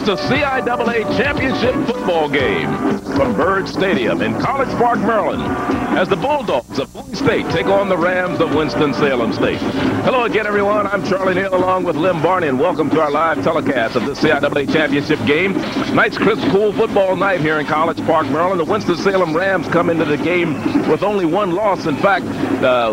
a CIAA championship football game from Byrd Stadium in College Park, Maryland, as the Bulldogs of Bowie State take on the Rams of Winston-Salem State. Hello again, everyone. I'm Charlie Neal along with Lim Barney, and welcome to our live telecast of the CIAA championship game. Tonight's crisp, cool football night here in College Park, Maryland. The Winston-Salem Rams come into the game with only one loss. In fact,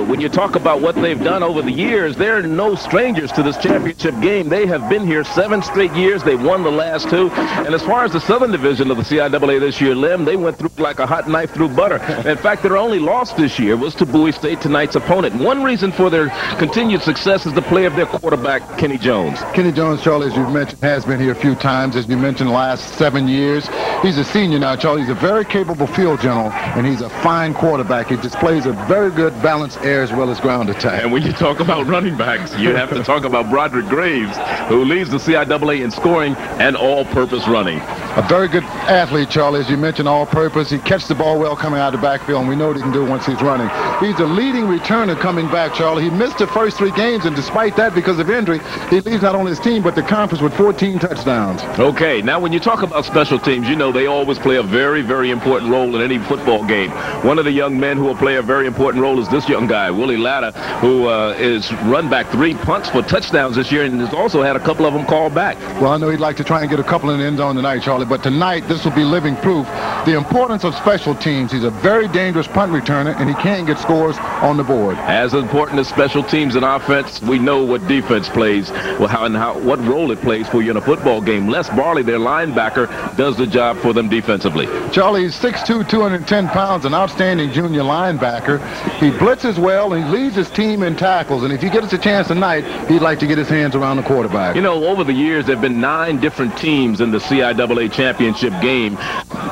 when you talk about what they've done over the years, they're no strangers to this championship game. They have been here 7 straight years. They've won the last 2. And as far as the Southern Division of the CIAA this year, Lim, they went through like a hot knife through butter. In fact, their only loss this year was to Bowie State, tonight's opponent. One reason for their continued success is the play of their quarterback, Kenny Jones. Kenny Jones, Charlie, as you've mentioned, has been here a few times. As you mentioned, the last 7 years. He's a senior now, Charlie. He's a very capable field general, and he's a fine quarterback. He displays a very good balanced air as well as ground attack. And when you talk about running backs, you have to talk about Broderick Graves, who leads the CIAA in scoring and all-purpose running. A very good athlete, Charlie, as you mentioned, all-purpose. He catches the ball well coming out of the backfield, and we know what he can do once he's running. He's a leading returner coming back, Charlie. He missed the first 3 games, and despite that, because of injury, he leads not only his team, but the conference with 14 touchdowns. Okay, now when you talk about special teams, you know they always play a very, very important role in any football game. One of the young men who will play a very important role is this young guy, Willie Latta, who is run back 3 punts for touchdowns this year, and has also had a couple of them called back. Well, I know he'd like to try and get a couple in the end zone tonight, Charlie, but tonight this will be living proof the importance of special teams. He's a very dangerous punt returner, and he can get scores on the board. As important as special teams and offense, we know what defense plays, what role it plays for you in a football game. Les Barley, their linebacker, does the job for them defensively. Charlie, he's 6'2", 210 pounds, an outstanding junior linebacker. He blitzes well, and he leads his team in tackles, and if he gets a chance tonight, he'd like to get his hands around the quarterback. You know, over the years, there have been 9 different teams in the CIAA championship game.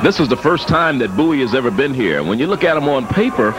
This is the first time that Bowie has ever been here. When you look at them on paper,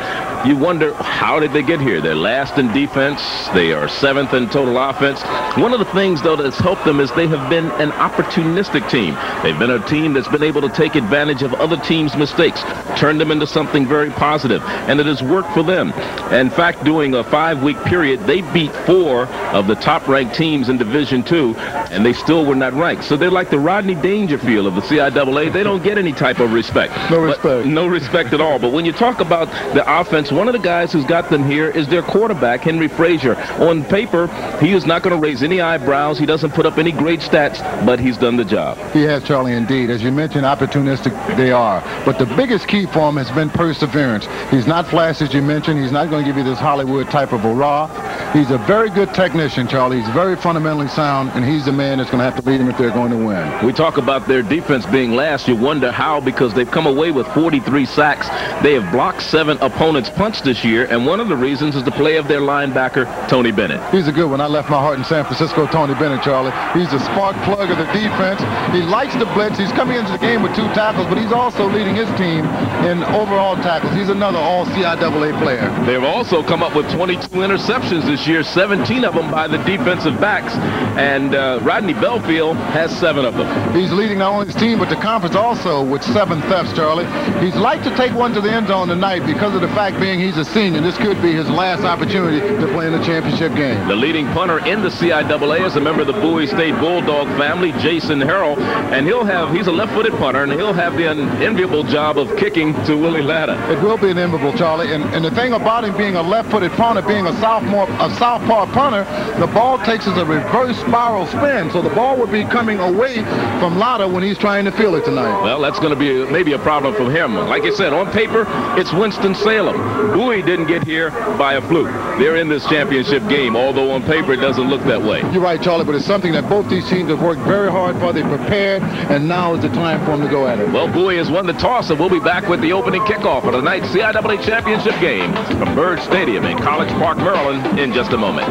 you wonder, how did they get here? They're last in defense. They are 7th in total offense. One of the things, though, that's helped them is they have been an opportunistic team. They've been a team that's been able to take advantage of other teams' mistakes, turn them into something very positive, and it has worked for them. In fact, during a 5-week period, they beat 4 of the top-ranked teams in Division II, and they still were not ranked. So they're like the Rodney Dangerfield of the CIAA. They don't get any type of respect. No respect. No respect at all. But when you talk about the offense, one of the guys who's got them here is their quarterback, Henry Frazier. On paper, he is not going to raise any eyebrows. He doesn't put up any great stats, but he's done the job. He has, Charlie, indeed. As you mentioned, opportunistic they are. But the biggest key for him has been perseverance. He's not flashy, as you mentioned. He's not going to give you this Hollywood type of hurrah. He's a very good technician, Charlie. He's very fundamentally sound, and he's the man that's going to have to lead them if they're going to win. We talk about their defense being last. You wonder how, because they've come away with 43 sacks. They have blocked 7 opponents' punts this year, and one of the reasons is the play of their linebacker, Tony Bennett. He's a good one. I left my heart in San Francisco, Tony Bennett, Charlie. He's the spark plug of the defense. He likes the blitz. He's coming into the game with 2 tackles, but he's also leading his team in overall tackles. He's another all-CIAA player. They've also come up with 22 interceptions this year, 17 of them by the defensive backs, and Rodney Belfield has 7 of them. He's leading not only his team, but the conference also with 7 thefts, Charlie. He's like to take one to the end zone tonight because of the fact being he's a senior. This could be his last opportunity to play in the championship game. The leading punter in the CIAA is a member of the Bowie State Bulldog family, Jason Harrell, and he's a left-footed punter, and he'll have the enviable job of kicking to Willie Latta. It will be an enviable, Charlie, and the thing about him being a left-footed punter, being a southpaw punter, the ball takes as a reverse spiral spin, so the ball would be coming away from Latta when he's trying to field it tonight. Well, that's going to be maybe a problem for him. Like I said, on paper, it's Winston-Salem. Bowie didn't get here by a fluke. They're in this championship game, although on paper it doesn't look that way. You're right, Charlie, but it's something that both these teams have worked very hard for. They prepared, and now is the time for them to go at it. Well, Bowie has won the toss, and we'll be back with the opening kickoff of tonight's CIAA championship game from Byrd Stadium in College Park, Maryland, in just a moment.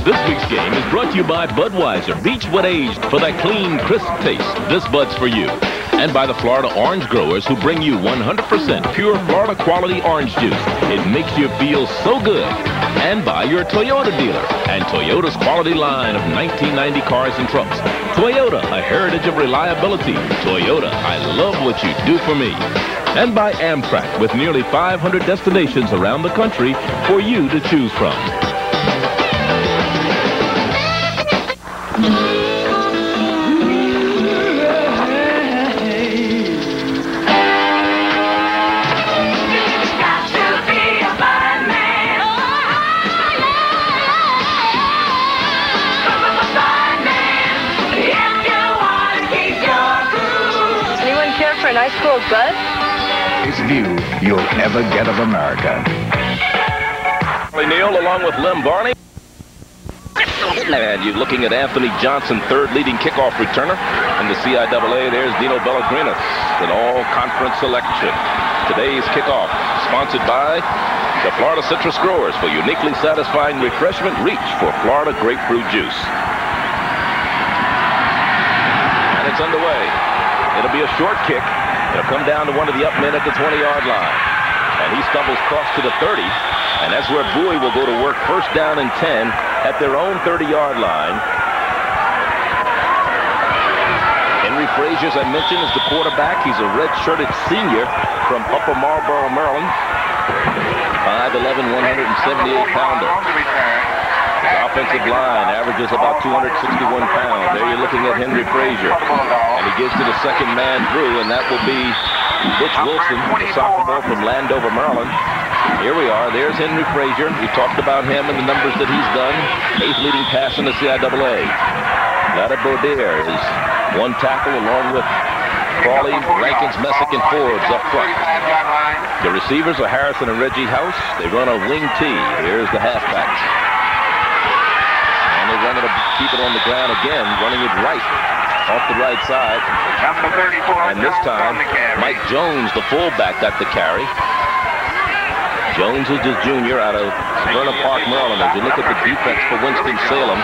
This week's game is brought to you by Budweiser, Beechwood aged for that clean, crisp taste. This Bud's for you. And by the Florida Orange Growers, who bring you 100% pure Florida quality orange juice. It makes you feel so good. And by your Toyota dealer and Toyota's quality line of 1990 cars and trucks. Toyota, a heritage of reliability. Toyota, I love what you do for me. And by Amtrak, with nearly 500 destinations around the country for you to choose from. a nice cold bud? Best view you'll ever get of America. Neal along with Barley. And you're looking at Anthony Johnson, third leading kickoff returner. In the CIAA, there's Dino Bellegrinas, an all-conference selection. Today's kickoff, sponsored by the Florida Citrus Growers for uniquely satisfying refreshment. Reach for Florida grapefruit juice. And it's underway. It'll be a short kick. It'll come down to one of the up men at the 20-yard line. And he stumbles across to the 30. And that's where Bowie will go to work, first down and 10 at their own 30-yard line. Henry Frazier, as I mentioned, is the quarterback. He's a red-shirted senior from Upper Marlboro, Maryland. 5'11", 178-pounder. The offensive line averages about 261 pounds. There you're looking at Henry Frazier. And he gives to the second man through, and that will be Butch Wilson, the sophomore from Landover, Maryland. Here we are. There's Henry Frazier. We talked about him and the numbers that he's done. 8th leading pass in the CIAA. Larry Broderick is one tackle along with Crawley, Rankins, Messick, and Forbes up front. The receivers are Harrison and Reggie House. They run a wing T. Here's the halfbacks. And they run it, keep it on the ground again, running it right off the right side. And this time, Mike Jones, the fullback, got the carry. Jones is a junior out of Vernon Park, Maryland. As you look at the defense for Winston-Salem,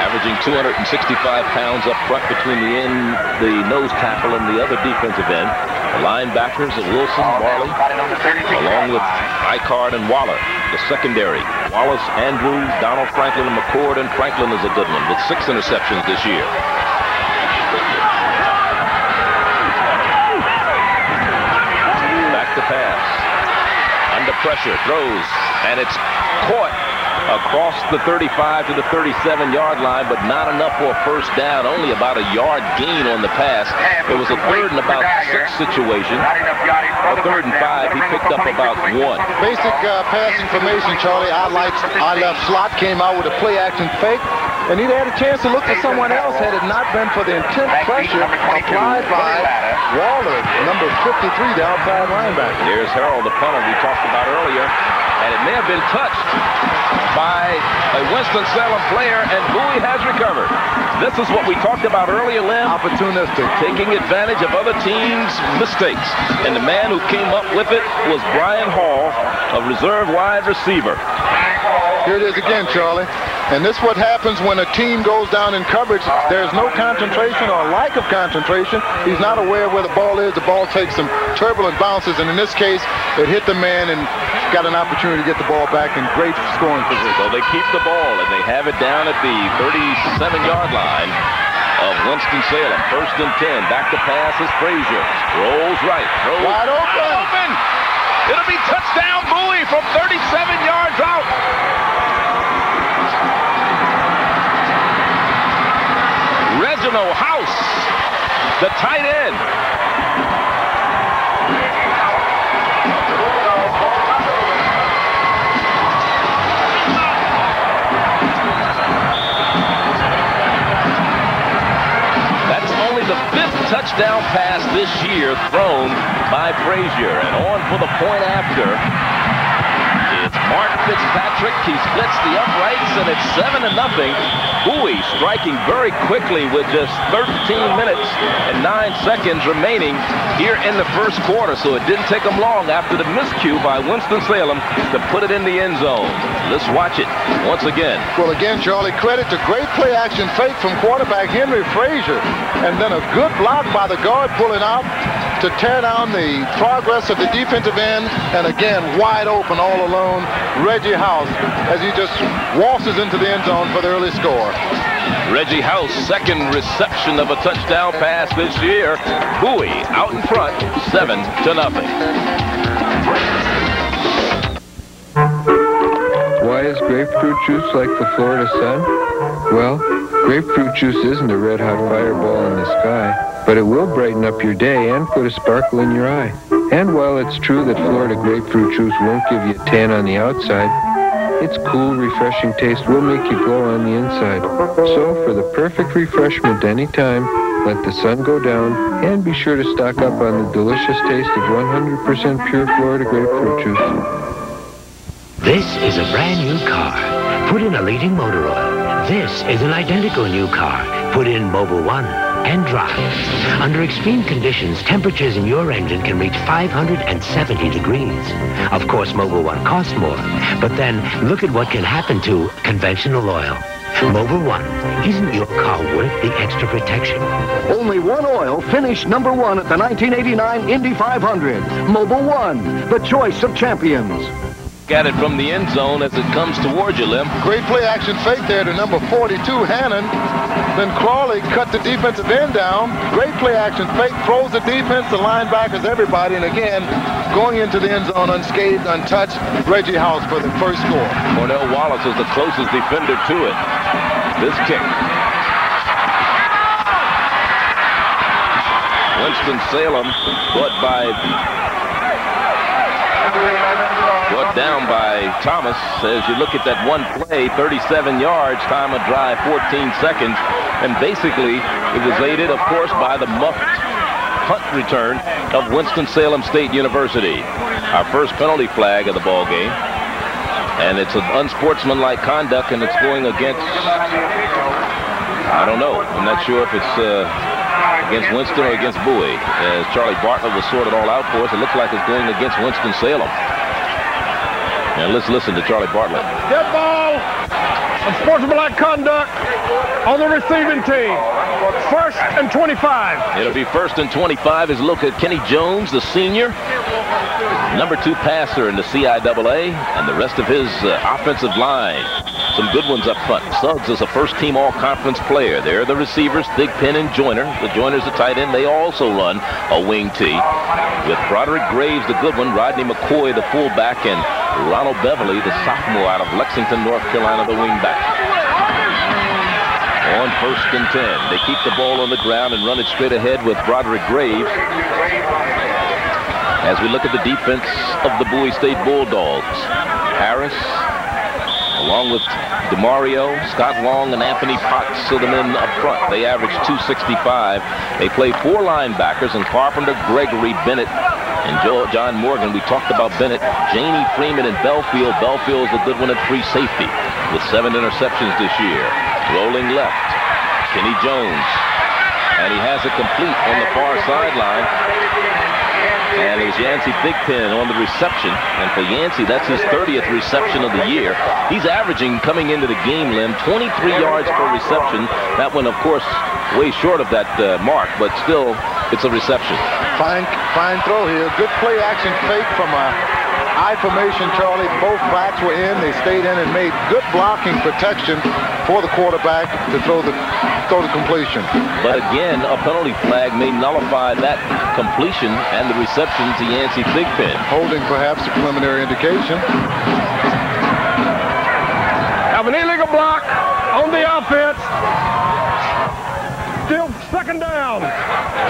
averaging 265 pounds up front between the nose tackle and the other defensive end. The linebackers are Wilson, Barley, along with Icard and Waller. The secondary, Wallace, Andrew, Donald Franklin, and McCord, and Franklin is a good one with 6 interceptions this year. Back to pass. Under pressure, throws, and it's caught across the 35 to the 37-yard line, but not enough for a first down, only about a yard gain on the pass. It was a 3rd and about 6 situation. A 3rd and 5, he picked up about 1. Basic pass information, Charlie. I left slot, came out with a play-action fake, and he'd had a chance to look for someone else had it not been for the intense pressure applied by Waller, number 53, the outside linebacker. Here's Harold, the punter we talked about earlier, and it may have been touched by a Winston-Salem player, and Bowie has recovered. This is what we talked about earlier, Lim. Opportunistic. Taking advantage of other teams' mistakes. And the man who came up with it was Brian Hall, a reserve wide receiver. Here it is again, Charlie. And this is what happens when a team goes down in coverage. There's no concentration or lack of concentration. He's not aware of where the ball is. The ball takes some turbulent bounces, and in this case, it hit the man and got an opportunity to get the ball back in great scoring position. So they keep the ball, and they have it down at the 37-yard line of Winston-Salem. 1st and 10. Back to pass is Frazier. Rolls right. Throws wide open. It'll be touchdown Bowie from 37 yards out. Reginald House, the tight end. That's only the 5th touchdown pass this year thrown by Frazier. And on for the point after. It's Mark FITZPATRICK. He splits the uprights, and it's 7-0. Bowie striking very quickly with just 13 minutes and 9 seconds remaining here in the first quarter. So it didn't take them long after the miscue by Winston-Salem to put it in the end zone. Let's watch it once again. Well, again, Charlie, credit to great play-action fake from quarterback Henry Frazier, and then a good block by the guard pulling out to tear down the progress of the defensive end, and again, wide open all alone, Reggie House, as he just waltzes into the end zone for the early score. Reggie House, 2nd reception of a touchdown pass this year. Bowie out in front, 7-0. Why is grapefruit juice like the Florida sun? Well, grapefruit juice isn't a red-hot fireball in the sky, but it will brighten up your day and put a sparkle in your eye. And while it's true that Florida grapefruit juice won't give you a tan on the outside, its cool, refreshing taste will make you glow on the inside. So, for the perfect refreshment anytime, let the sun go down, and be sure to stock up on the delicious taste of 100% pure Florida grapefruit juice. This is a brand new car. Put in a leading motor oil. This is an identical new car. Put in Mobil 1 and drive. Under extreme conditions, temperatures in your engine can reach 570 degrees. Of course, Mobil 1 costs more, but then look at what can happen to conventional oil. Mobil 1, isn't your car worth the extra protection? Only one oil finished number 1 at the 1989 Indy 500. Mobil 1, the choice of champions. At it from the end zone as it comes towards you, Lim. Great play action fake there to number 42, Hannon. Then Crawley cut the defensive end down. Great play action fake, throws the defense, the linebackers, everybody. And again, going into the end zone unscathed, untouched, Reggie House for the first score. Cornell Wallace is the closest defender to it. This kick. Winston-Salem brought down by Thomas. As you look at that one play, 37 yards, time of drive 14 seconds. And basically, it was aided, of course, by the muffed punt return of Winston-Salem State University. Our first penalty flag of the ball game. And it's an unsportsmanlike conduct, and it's going against, I don't know. I'm not sure if it's against Winston or against Bowie. As Charlie Bartlett will sort it all out for us, it looks like it's going against Winston-Salem. Now let's listen to Charlie Bartlett. Dead ball, unsportsmanlike conduct on the receiving team. 1st and 25. It'll be 1st and 25 as look at Kenny Jones, the senior. Number 2 passer in the CIAA, and the rest of his offensive line. Some good ones up front. Suggs is a first-team all-conference player. There are the receivers, Thigpen and Joyner. The Joyner's the tight end. They also run a wing tee. With Broderick Graves, the good one, Rodney McCoy, the fullback, and Ronald Beverly, the sophomore out of Lexington, North Carolina, the wingback. On 1st and 10. They keep the ball on the ground and run it straight ahead with Broderick Graves. As we look at the defense of the Bowie State Bulldogs, Harris, along with DeMario, Scott Long, and Anthony Potts are the men up front. They average 265. They play 4 linebackers, and Carpenter, Gregory, Bennett, and John Morgan. We talked about Bennett, Janey Freeman, and Belfield. Belfield's a good one at free safety with 7 interceptions this year. Rolling left, Kenny Jones, and he has it complete on the far sideline. And it was Yancey Thigpen on the reception. And for Yancey, that's his 30th reception of the year. He's averaging, coming into the game, Lim, 23 yards per reception. That one, of course, way short of that mark, but still, it's a reception. Fine throw here. Good play action fake from a I formation, Charlie. Both backs were in. They stayed in and made good blocking protection for the quarterback to throw the completion. But again, a penalty flag may nullify that completion and the reception to Yancey Thigpen. Holding perhaps a preliminary indication. Have an illegal block on the offense. Still 2nd down.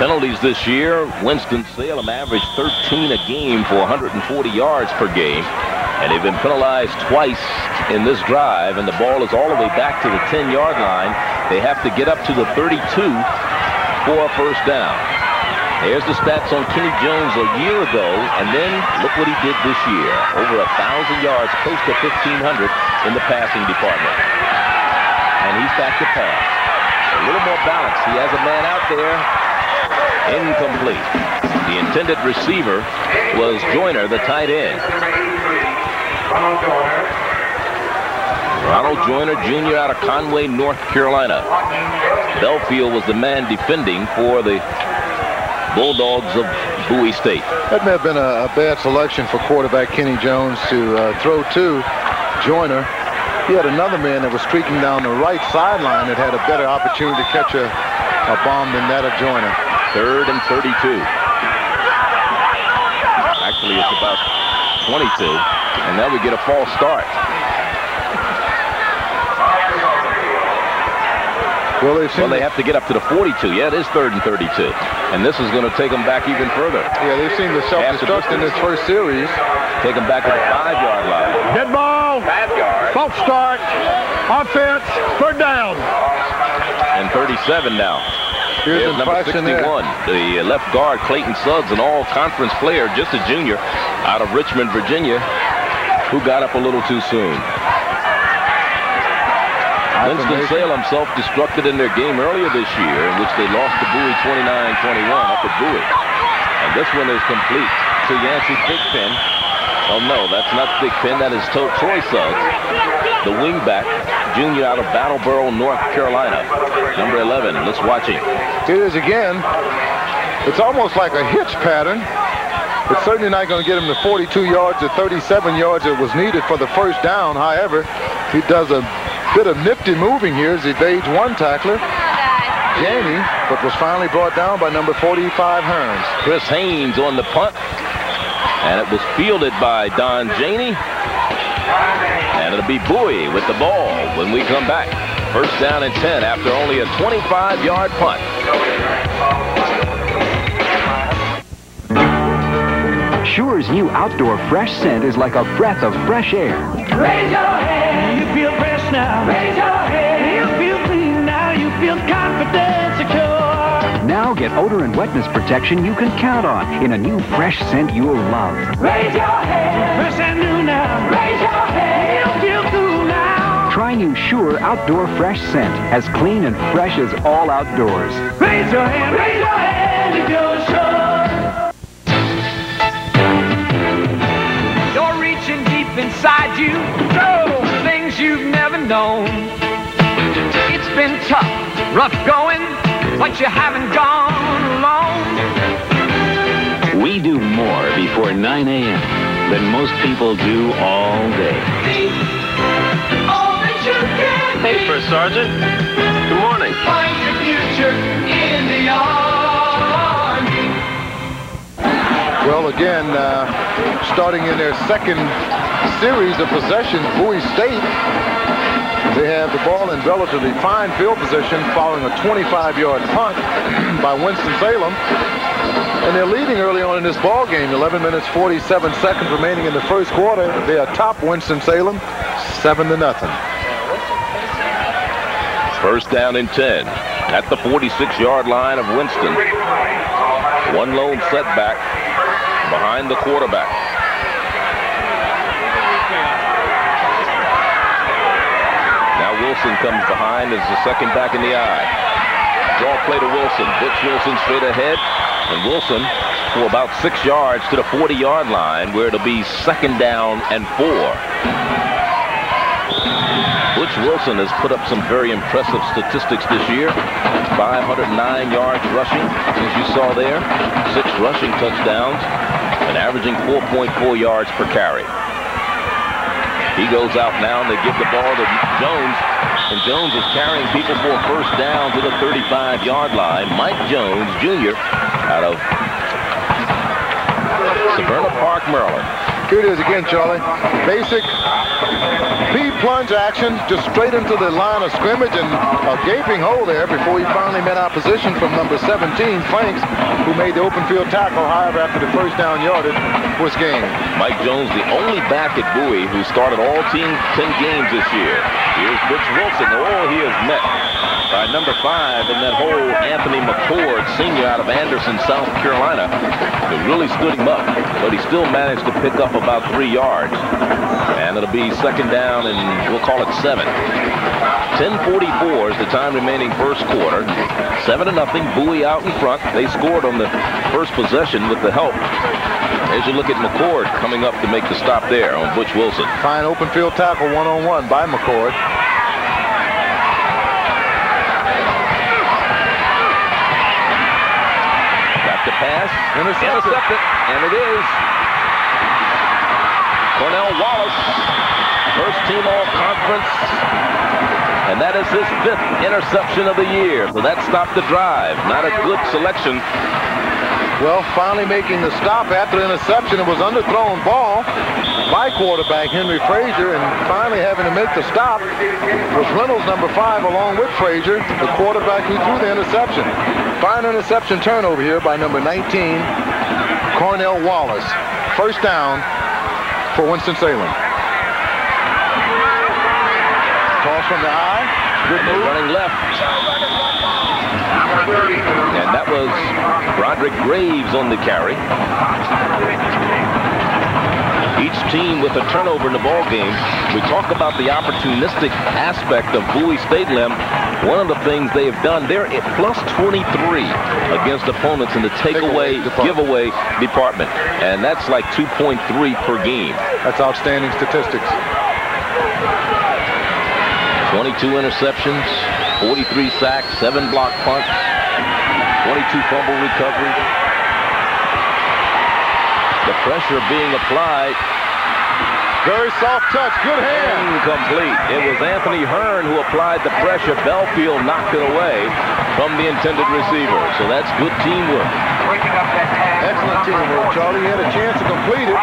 Penalties this year, Winston-Salem averaged 13 a game for 140 yards per game. And they've been penalized twice in this drive, and the ball is all the way back to the 10-yard line. They have to get up to the 32 for a 1st down. There's the stats on Kenny Jones a year ago, and then look what he did this year. Over 1,000 yards, close to 1,500 in the passing department. And he's back to pass. A little more balance. He has a man out there. Incomplete. The intended receiver was Joyner, the tight end. Ronald Joyner, Jr. out of Conway, North Carolina. Belfield was the man defending for the Bulldogs of Bowie State. That may have been a bad selection for quarterback Kenny Jones to throw to Joyner. He had another man that was streaking down the right sideline that had a better opportunity to catch a bomb than that of Joyner. 3rd and 32. Actually, it's about 22. And now we get a false start. Well, they have to get up to the 42. Yeah, it is 3rd and 32. And this is going to take them back even further. Yeah, they seem to self-destruct in this first series. Take them back to the 5-yard line. Dead ball. 5 yards. False start. Offense. 3rd down. And 37 now. Here's number 61, the left guard, Clayton Suggs, an all-conference player, just a junior, out of Richmond, Virginia, who got up a little too soon. Winston-Salem self-destructed in their game earlier this year, in which they lost to Bowie 29-21 up at Bowie. And this one is complete to Yancey's Big Pen. Oh, no, that's not Big Pen. That is Troy Suggs, the wingback, junior out of Battleboro, North Carolina. Number 11. Let's watch him. Here it is again. It's almost like a hitch pattern. It's certainly not going to get him the 42 yards or 37 yards that was needed for the first down. However, he does a bit of nifty moving here as he evades one tackler, Janney, but was finally brought down by number 45, Hearns. Chris Haynes on the punt, and it was fielded by Don Janney, and it'll be Bowie with the ball when we come back. First down and 10 after only a 25-yard punt. Sure's new outdoor fresh scent is like a breath of fresh air. Raise your hand, you feel fresh now. Raise your hand, you feel clean now. You feel confident, secure. Now get odor and wetness protection you can count on in a new fresh scent you'll love. Raise your hand, fresh and new now. Raise your hand, you feel cool now. Try new Sure outdoor fresh scent, as clean and fresh as all outdoors. Raise your hand if you're sure. You're reaching deep inside you, things you've never known. It's been tough, rough going, but you haven't gone alone. We do more before 9 a.m. than most people do all day. All that you can Hey, First Sergeant. Good morning. find your future in the Army. Well, again, starting in their second series of possessions, Bowie State, they have the ball in relatively fine field position following a 25-yard punt by Winston-Salem. And they're leading early on in this ball game. 11 minutes, 47 seconds remaining in the first quarter. They are top Winston-Salem, 7-0. First down and 10 at the 46-yard line of Winston. One lone setback behind the quarterback. Now Wilson comes behind as the second back in the eye. Draw play to Wilson. Butch Wilson straight ahead. And Wilson for about 6 yards to the 40-yard line, where it'll be second down and 4. Butch Wilson has put up some very impressive statistics this year. 509 yards rushing, as you saw there. 6 rushing touchdowns, and averaging 4.4 yards per carry. He goes out now, and they give the ball to Jones. And Jones is carrying people for a first down to the 35-yard line. Mike Jones, Jr., out of Severna Park, Maryland. Here it is again, Charlie. Basic V-plunge action, just straight into the line of scrimmage, and a gaping hole there before he finally met opposition from number 17, Franks, who made the open field tackle. However, after the first down yardage was gained. Mike Jones, the only back at Bowie who started all 10 games this year. Here's Butch Wilson. Oh, he is met by number 5 in that hole, Anthony McCord, senior out of Anderson, South Carolina. It really stood him up, but he still managed to pick up about 3 yards. And it'll be second down, and we'll call it 7. 10:44 is the time remaining first quarter. 7-0, Bowie out in front. They scored on the first possession with the help. As you look at McCord coming up to make the stop there on Butch Wilson. Fine open field tackle one-on-one by McCord. Got the pass. Intercepted. And it is. Cornell Wallace, first team all-conference. And that is his 5th interception of the year. So that stopped the drive. Not a good selection. Well, finally making the stop after the interception. It was underthrown ball by quarterback Henry Frazier, and finally having to make the stop was Reynolds, number 5, along with Frazier, the quarterback who threw the interception. Fine interception turnover here by number 19, Cornell Wallace. First down for Winston-Salem. Toss from the eye. Good move. Running left. Loyola's Broderick Graves on the carry. Each team with a turnover in the ball game. We talk about the opportunistic aspect of Bowie State, Lem. One of the things they have done, they're at plus 23 against opponents in the takeaway, giveaway department. And that's like 2.3 per game. That's outstanding statistics. 22 interceptions, 43 sacks, 7 block punts, 22 fumble recoveries. The pressure being applied. Very soft touch, good hand. Incomplete. It was Anthony Hearn who applied the pressure. Belfield knocked it away from the intended receiver. So that's good teamwork. Excellent teamwork, Charlie. He had a chance to complete it.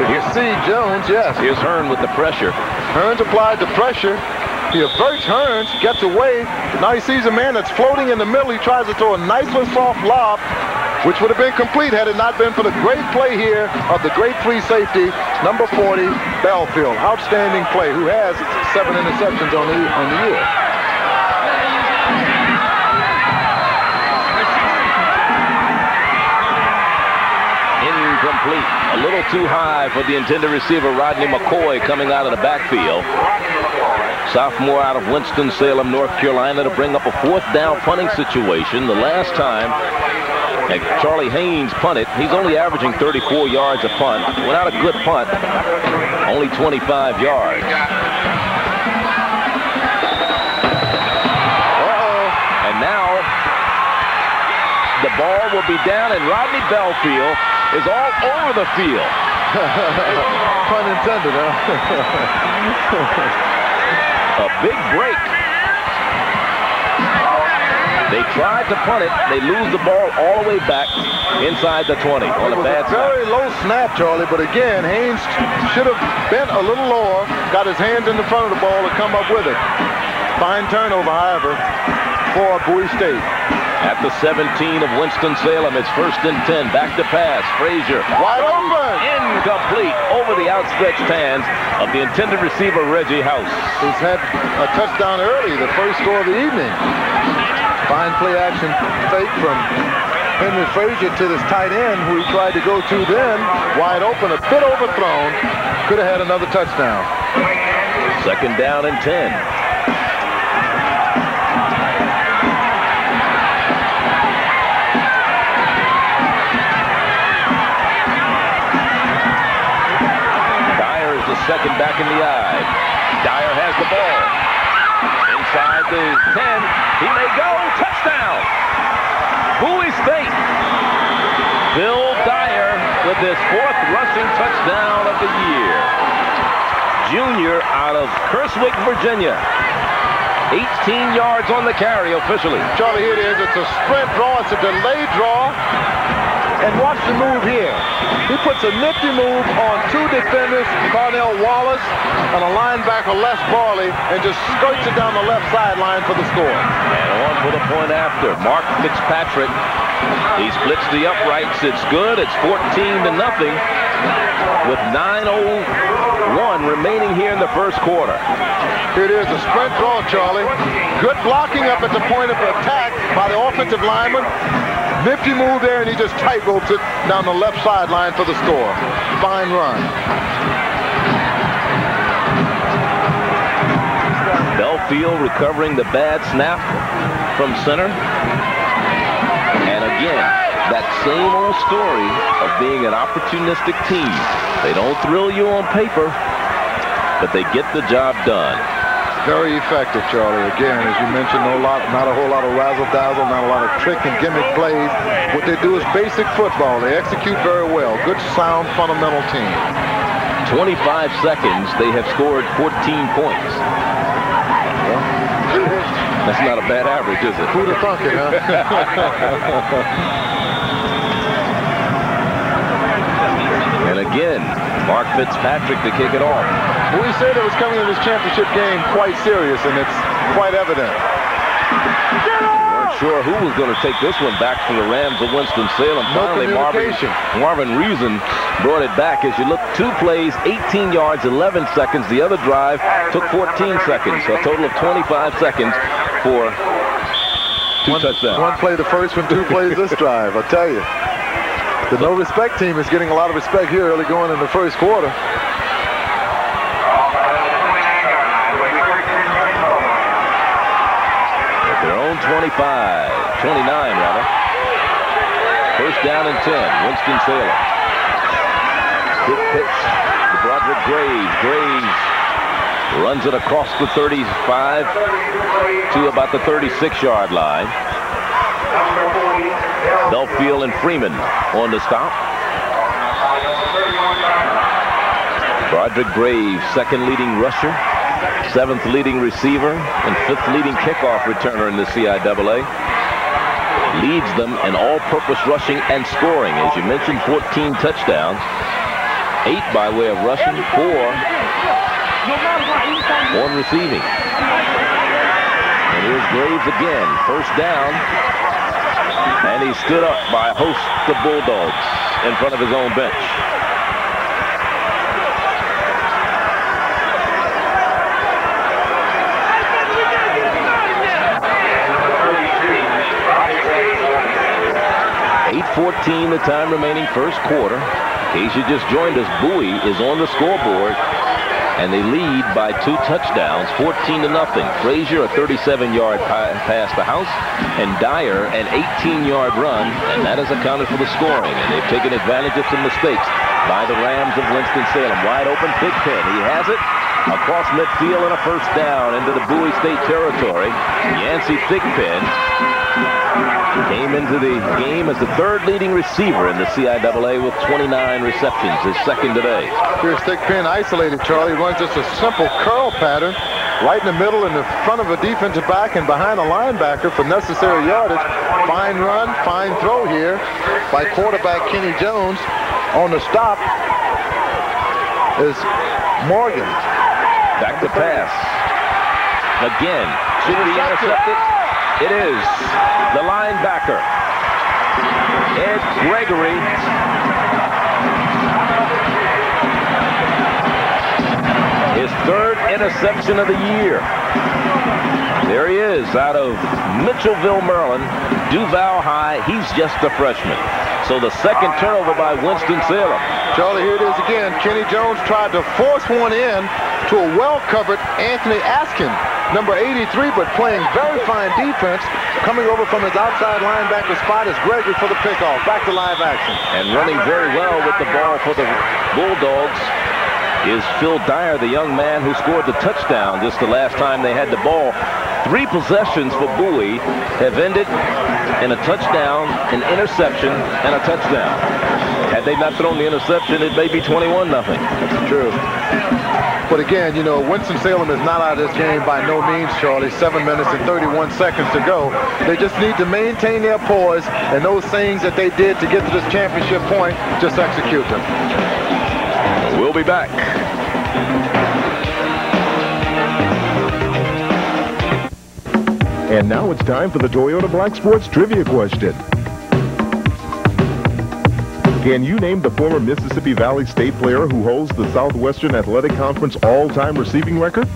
You see Jones, yes. Here's Hearn with the pressure. Hearns applied the pressure. He averts Hearns, gets away. Now he sees a man that's floating in the middle. He tries to throw a nice little soft lob, which would have been complete had it not been for the great play here of the great free safety, number 40, Belfield. Outstanding play, who has 7 interceptions on the year. Incomplete. A little too high for the intended receiver, Rodney McCoy, coming out of the backfield. Sophomore out of Winston-Salem, North Carolina, to bring up a 4th down punting situation. The last time Charlie Haynes punted, he's only averaging 34 yards a punt. Without a good punt, only 25 yards. And now the ball will be down, and Rodney Belfield is all over the field. Pun intended, huh? A big break. They tried to punt it. They lose the ball all the way back inside the 20 on a bad snap. Very low snap, Charlie, but again, Haynes should have bent a little lower, got his hands in the front of the ball to come up with it. Fine turnover, however, for Bowie State. At the 17 of Winston-Salem, it's 1st and 10. Back to pass. Frazier. Wide open. Incomplete. Over the outstretched hands of the intended receiver, Reggie House. He's had a touchdown early, the first score of the evening. Fine play action fake from Henry Frazier to this tight end, who he tried to go to then. Wide open, a bit overthrown. Could have had another touchdown. 2nd down and 10. Second back in the eye. Dyer has the ball. Inside the 10. He may go. Touchdown. Bowie State. Bill Dyer with his 4th rushing touchdown of the year. Junior out of Kerswick, Virginia. 18 yards on the carry officially. Charlie, here it is. It's a sprint draw. It's a delayed draw. And watch the move here. He puts a nifty move on 2 defenders, Carnell Wallace and a linebacker, Les Barley, and just skirts it down the left sideline for the score. And on for the point after. Mark Fitzpatrick, he splits the uprights. It's good. It's 14-0 with 9:01 remaining here in the first quarter. Here it is, a sprint draw, Charlie. Good blocking up at the point of attack by the offensive lineman. Nifty move there, and he just tight ropes it down the left sideline for the score. Fine run. Belfield recovering the bad snap from center. And again, that same old story of being an opportunistic team. They don't thrill you on paper, but they get the job done. Very effective, Charlie. Again, as you mentioned, not a whole lot of razzle-dazzle, not a lot of trick and gimmick plays. What they do is basic football. They execute very well. Good, sound, fundamental team. 25 seconds, they have scored 14 points. Well, that's not a bad average, is it? Who'd have thunk it, huh? And again, Mark Fitzpatrick to kick it off. We said it was coming to this championship game quite serious, and it's quite evident. Weren't sure who was going to take this one back from the Rams of Winston-Salem. Finally, Marvin Reason brought it back. As you look, 2 plays, 18 yards, 11 seconds. The other drive took 14 seconds, so a total of 25 seconds for Two touchdowns. One play the first one, 2 plays this drive. I tell you. The no respect team is getting a lot of respect here early going in the first quarter. At their own 29 rather. First down and 10, Winston-Salem. Quick pitch to Broderick Graves. Graves runs it across the 35 to about the 36-yard line. Belfield and Freeman on the stop. Broderick Graves, second leading rusher, 7th leading receiver, and 5th leading kickoff returner in the CIAA. Leads them in all-purpose rushing and scoring. As you mentioned, 14 touchdowns, 8 by way of rushing, 4 on receiving. And here's Graves again, first down. And he stood up by a host of Bulldogs in front of his own bench. .8:14 the time remaining first quarter. In case you just joined us, Bowie is on the scoreboard. And they lead by 2 touchdowns, 14-0. Frazier, a 37-yard pass to House, and Dyer, an 18-yard run, and that has accounted for the scoring. And they've taken advantage of some mistakes by the Rams of Winston-Salem. Wide open, Thigpen. He has it across midfield and a first down into the Bowie State territory. Yancey Thigpen came into the game as the 3rd leading receiver in the CIAA with 29 receptions, his 2nd today. Here's Thigpen isolated, Charlie. Runs just a simple curl pattern right in the middle in the front of a defensive back and behind a linebacker for necessary yardage. Fine run, fine throw here by quarterback Kenny Jones. On the stop is Morgan. Back to pass. Again, should be intercepted. It is the linebacker, Ed Gregory. His 3rd interception of the year. There he is out of Mitchellville, Maryland, Duval High. He's just a freshman. So the 2nd turnover by Winston-Salem. Charlie, here it is again. Kenny Jones tried to force one in to a well-covered Anthony Askin, number 83, but playing very fine defense. Coming over from his outside linebacker spot is Gregory for the pickoff. Back to live action. And running very well with the ball for the Bulldogs is Phil Dyer, the young man who scored the touchdown just the last time they had the ball. 3 possessions for Bowie have ended in a touchdown, an interception, and a touchdown. Had they not thrown the interception, it may be 21-0. That's true. But again, you know, Winston-Salem is not out of this game by no means, Charlie. 7 minutes and 31 seconds to go. They just need to maintain their poise, and those things that they did to get to this championship point, just execute them. We'll be back. And now it's time for the Toyota Black Sports Trivia question. Can you name the former Mississippi Valley State player who holds the Southwestern Athletic Conference all-time receiving record?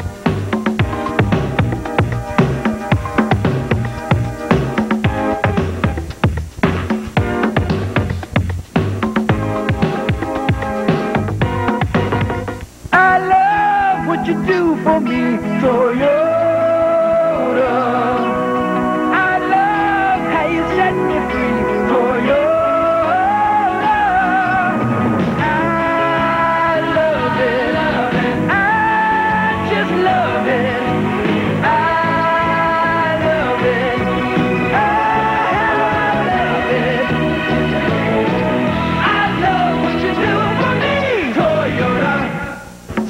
I love what you do for me, Toyota. I love how you set me free, Toyota.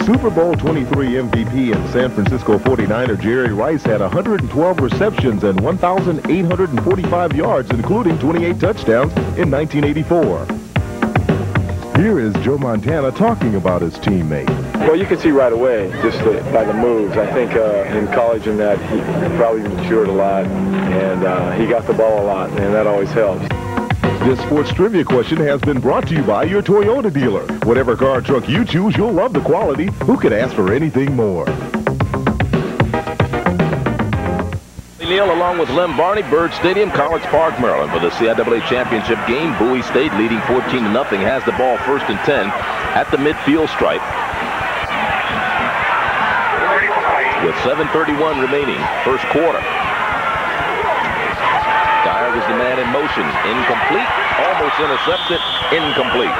Super Bowl 23 MVP and San Francisco 49er Jerry Rice had 112 receptions and 1,845 yards, including 28 touchdowns in 1984. Here is Joe Montana talking about his teammate. Well, you can see right away, just by the moves. I think in college and that, he probably matured a lot, and he got the ball a lot, and that always helps. This sports trivia question has been brought to you by your Toyota dealer. Whatever car or truck you choose, you'll love the quality. Who could ask for anything more? Neal along with Lem Barney, Byrd Stadium, College Park, Maryland for the CIAA championship game. Bowie State leading 14-0, has the ball 1st and 10 at the midfield stripe. With 7:31 remaining, first quarter. Dyer was the man in motion. Incomplete, almost intercepted, incomplete.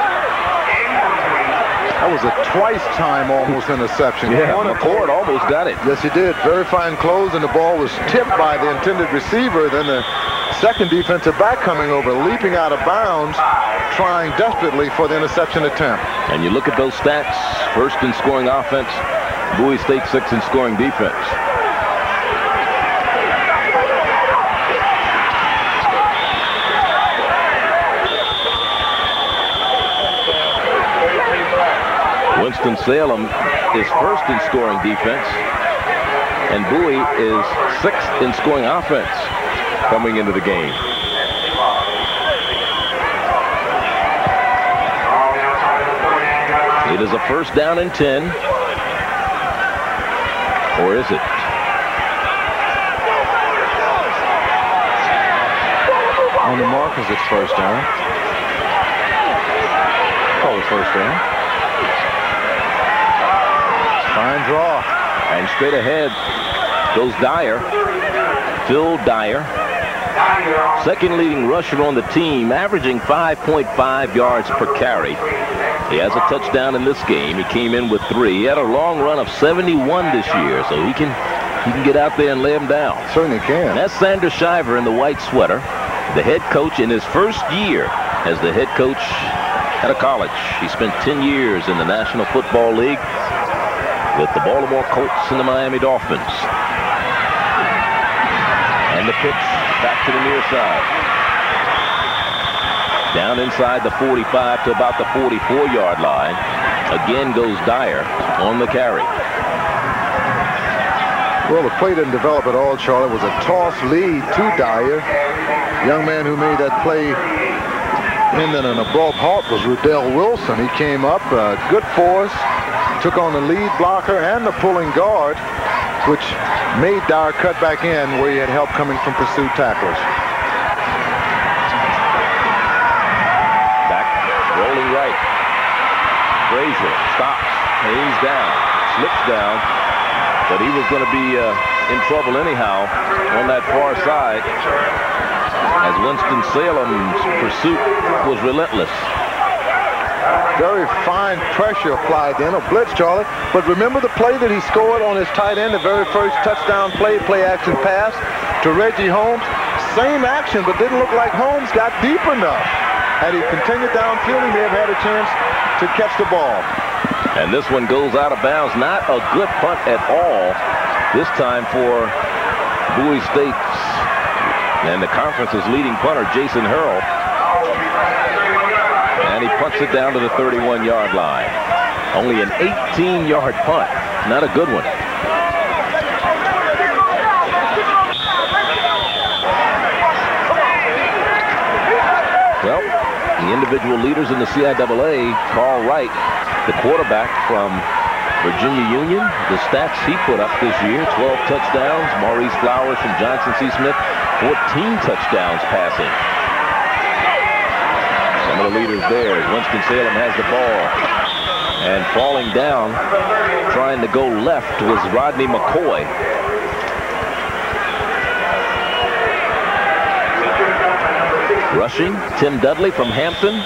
That was a twice-time almost interception. Yeah, McCord almost got it. Yes, he did. Very fine close, and the ball was tipped by the intended receiver. Then the second defensive back coming over, leaping out of bounds, trying desperately for the interception attempt. And you look at those stats, 1st in scoring offense, Bowie State 6th in scoring defense. Winston-Salem is 1st in scoring defense, and Bowie is 6th in scoring offense coming into the game. It is a 1st down and 10. Or is it? On the markers, it's 1st down. Call it 1st down. Fine draw. And straight ahead goes Dyer. Phil Dyer. 2nd leading rusher on the team, averaging 5.5 yards per carry. He has a touchdown in this game. He came in with 3. He had a long run of 71 this year, so he can get out there and lay him down. Certainly can. And that's Sander Shiver in the white sweater, the head coach in his first year as the head coach at a college. He spent 10 years in the National Football League with the Baltimore Colts and the Miami Dolphins. And the pitch back to the near side. Down inside the 45 to about the 44-yard line. Again goes Dyer on the carry. Well, the play didn't develop at all, Charlie. It was a toss lead to Dyer. Young man who made that play in an abrupt halt was Rudell Wilson. He came up, good force, took on the lead blocker and the pulling guard, which made Dyer cut back in where he had help coming from pursuit tacklers. Back, rolling right. Frazier stops, he's down, slips down, but he was going to be in trouble anyhow on that far side as Winston-Salem's pursuit was relentless. Very fine pressure applied then, a blitz, Charlie. But remember the play that he scored on his tight end, the very first touchdown play action pass to Reggie Holmes? Same action, but didn't look like Holmes got deep enough. Had he continued downfield, he may have had a chance to catch the ball. And this one goes out of bounds. Not a good punt at all, this time for Bowie State's and the conference's leading punter, Jason Hurrell. And he punts it down to the 31-yard line. Only an 18-yard punt. Not a good one. Well, the individual leaders in the CIAA, Carl Wright, the quarterback from Virginia Union, the stats he put up this year, 12 touchdowns. Maurice Flowers from Johnson C. Smith, 14 touchdowns passing. Some of the leaders there as Winston-Salem has the ball. And falling down, trying to go left, was Rodney McCoy. Rushing, Tim Dudley from Hampton.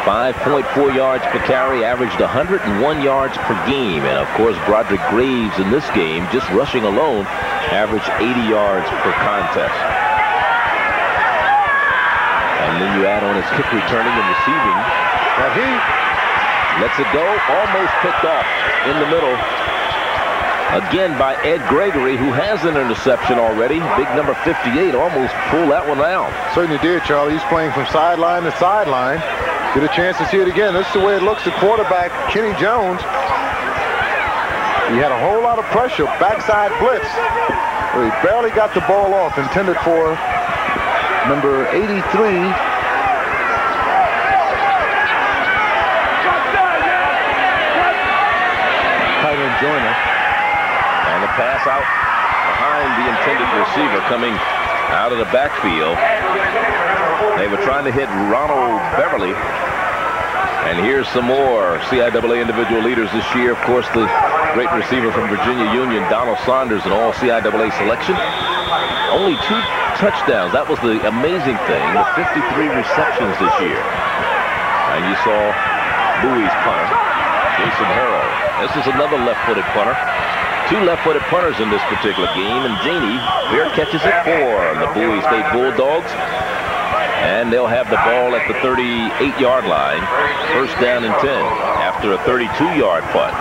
5.4 yards per carry, averaged 101 yards per game. And of course, Broderick Graves in this game, just rushing alone, averaged 80 yards per contest. And then you add on his kick returning and receiving. That he lets it go, almost picked off in the middle. Again by Ed Gregory, who has an interception already. Big number 58 almost pulled that one out. Certainly did, Charlie. He's playing from sideline to sideline. Get a chance to see it again. This is the way it looks. The quarterback, Kenny Jones, he had a whole lot of pressure. Backside blitz. He barely got the ball off. Intended for number 83. Tight end Joyner. And the pass out behind find the intended receiver coming out of the backfield. They were trying to hit Ronald Beverly. And here's some more CIAA individual leaders this year. Of course, the great receiver from Virginia Union, Donald Saunders, an all CIAA selection. Only 2 touchdowns. That was the amazing thing, with 53 receptions this year. And you saw Bowie's punter, Jason Harrell. This is another left-footed punter. 2 left-footed punters in this particular game, and Janey here catches it for the Bowie State Bulldogs. And they'll have the ball at the 38-yard line, first down and 10, after a 32-yard punt.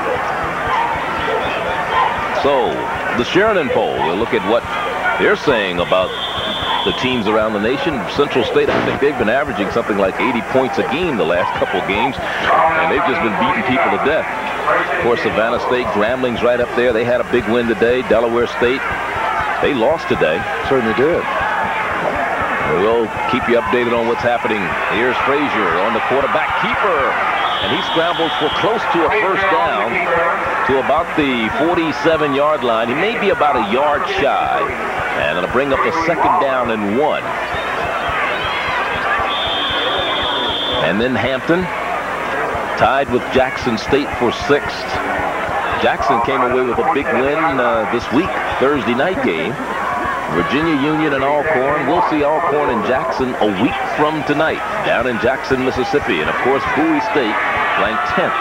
So, the Sheridan poll, we'll look at what they're saying about the teams around the nation. Central State, I think they've been averaging something like 80 points a game the last couple of games, and they've just been beating people to death. Of course, Savannah State, Grambling's right up there. They had a big win today. Delaware State, they lost today. Certainly did. We'll keep you updated on what's happening. Here's Frazier on the quarterback keeper, and he scrambles for close to a first down to about the 47-yard line. He may be about a yard shy, and it'll bring up a second down and 1. And then Hampton tied with Jackson State for 6th. Jackson came away with a big win this week, Thursday night game. Virginia Union and Alcorn. We'll see Alcorn and Jackson a week from tonight down in Jackson, Mississippi. And, of course, Bowie State ranked 10th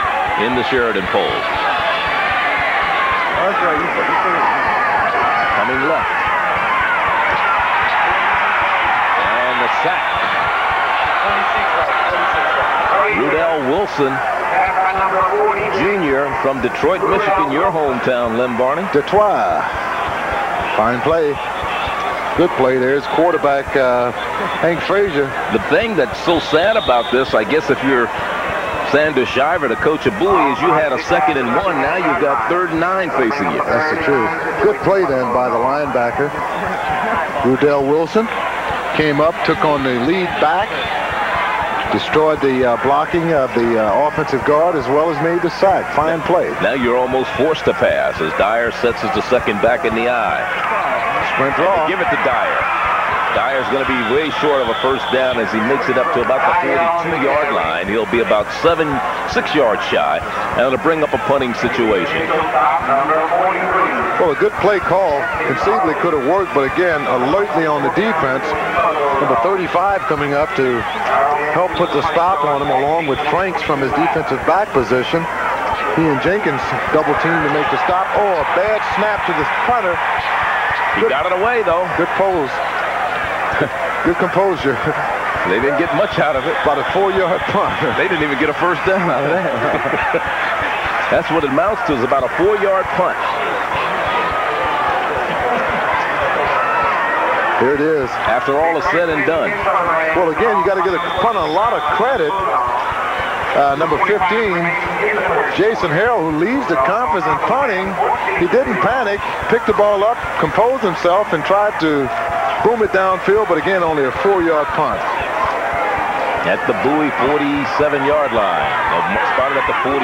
in the Sheridan poll. Coming left. And the sack. Rudell Wilson, Jr. from Detroit, Michigan, your hometown, Lem Barney. Detroit. Fine play. Good play. There's quarterback Hank Frazier. The thing that's so sad about this, I guess if you're Sanders Shiver, the coach of Bowie, is you had a 2nd and 1. Now you've got 3rd and 9 facing you. That's the truth. Good play then by the linebacker. Rudell Wilson came up, took on the lead back, destroyed the blocking of the offensive guard, as well as made the sack. Fine play. Now you're almost forced to pass as Dyer sets as the second back in the eye. Sprint draw. Give it to Dyer. Dyer's going to be way short of a first down as he makes it up to about the 42-yard line. He'll be about 6 yards shy, and it'll bring up a punting situation. Well, a good play call conceivably could have worked, but again, alertly on the defense. Number 35 coming up to help put the stop on him, along with Franks from his defensive back position. He and Jenkins double team to make the stop. Oh, a bad snap to the punter. He got it away, though. Good pose. Good composure. They didn't get much out of it. About a 4-yard punt. They didn't even get a first down out of that. That's what it amounts to, is about a 4-yard punt. Here it is. After all is said and done. Well, again, you got to give the punter a lot of credit. Number 15, Jason Harrell, who leads the conference in punting. He didn't panic, picked the ball up, composed himself, and tried to boom it downfield, but again, only a 4-yard punt. At the Bowie 47-yard line. Started at the 46.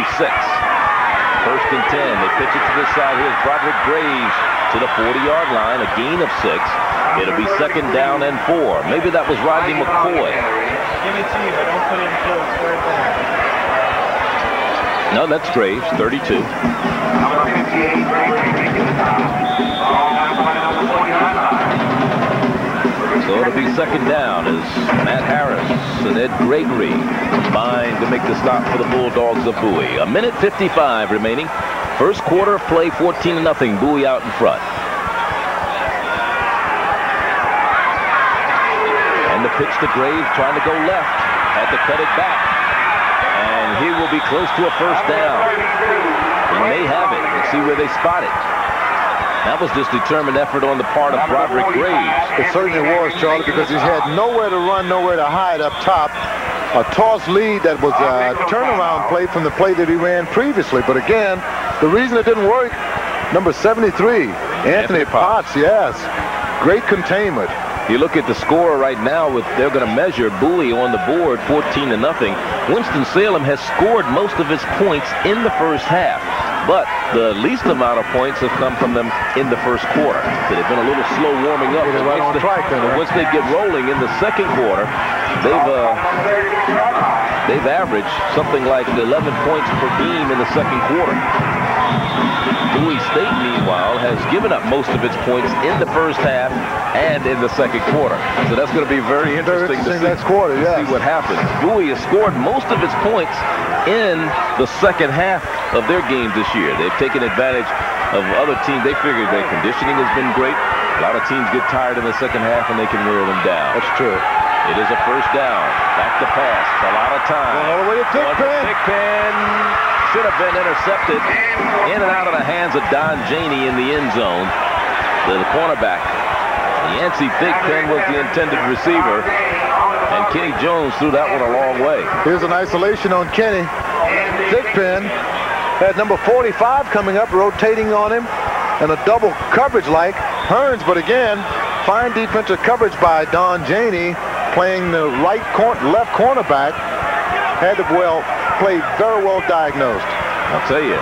First and 10. They pitch it to this side. Here's Broderick Graves to the 40-yard line, a gain of 6. It'll be second down and 4. Maybe that was Rodney McCoy. Give it to you, but don't put it in close. Square down. No, that's Graves, 32. So it'll be second down as Matt Harris and Ed Gregory combine to make the stop for the Bulldogs of Bowie. 1:55 remaining. First quarter of play, 14-0. Bowie out in front. And the pitch to Graves, trying to go left. Had to cut it back. And he will be close to a first down. He may have it. Let's see where they spot it. That was just determined effort on the part of Broderick Graves. It certainly was, Charlie, because he's had nowhere to run, nowhere to hide up top. A toss lead that was a turnaround play from the play that he ran previously. But again, the reason it didn't work, number 73, Anthony Potts, yes. Great containment. You look at the score right now, they're going to measure Bowie on the board, 14-0. Winston-Salem has scored most of its points in the first half. but the least amount of points have come from them in the first quarter. So they've been a little slow warming up. They're right on track then, right? Once they get rolling in the second quarter, they've averaged something like 11 points per game in the second quarter. Bowie State, meanwhile, has given up most of its points in the first half and in the second quarter. So that's going to be very interesting to see, next quarter, see what happens. Bowie has scored most of its points in the second half of their games this year. They've taken advantage of other teams. They figured their conditioning has been great. A lot of teams get tired in the second half and they can wear them down. That's true. It is a first down. Back to pass. It's a lot of time. Going all the way to Thigpen. Thigpen should have been intercepted in and out of the hands of Don Janey in the end zone. The cornerback. Yancey Thigpen was the intended receiver. And Kenny Jones threw that one a long way. Here's an isolation on Kenny. Thigpen had number 45 coming up, rotating on him. And a double coverage like Hearns. But again, fine defensive coverage by Don Janey, playing the left cornerback. Had to played very well diagnosed. I'll tell you,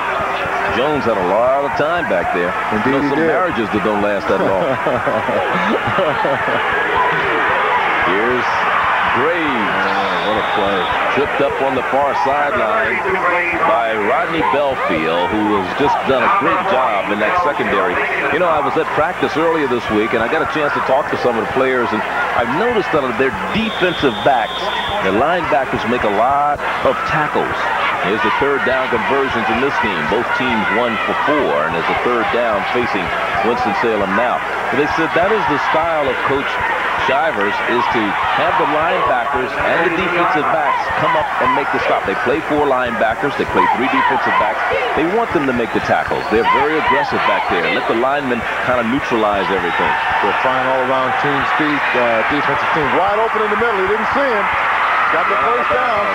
Jones had a lot of time back there. Indeed, some marriages that don't last that long. Here's Graves. What a play. Tripped up on the far sideline by Rodney Belfield, who has just done a great job in that secondary. You know, I was at practice earlier this week, and I got a chance to talk to some of the players, and I've noticed that their defensive backs, their linebackers, make a lot of tackles. Here's the third down conversions in this game. Both teams 1 for 4, and there's a third down facing Winston-Salem now. But they said that is the style of Coach Shivers, is to have the linebackers and the defensive backs come up and make the stop. They play 4 linebackers. They play 3 defensive backs. They want them to make the tackles. They're very aggressive back there. Let the linemen kind of neutralize everything. They're fine all-around team speed. Defensive team wide open in the middle. He didn't see him. Got the first down.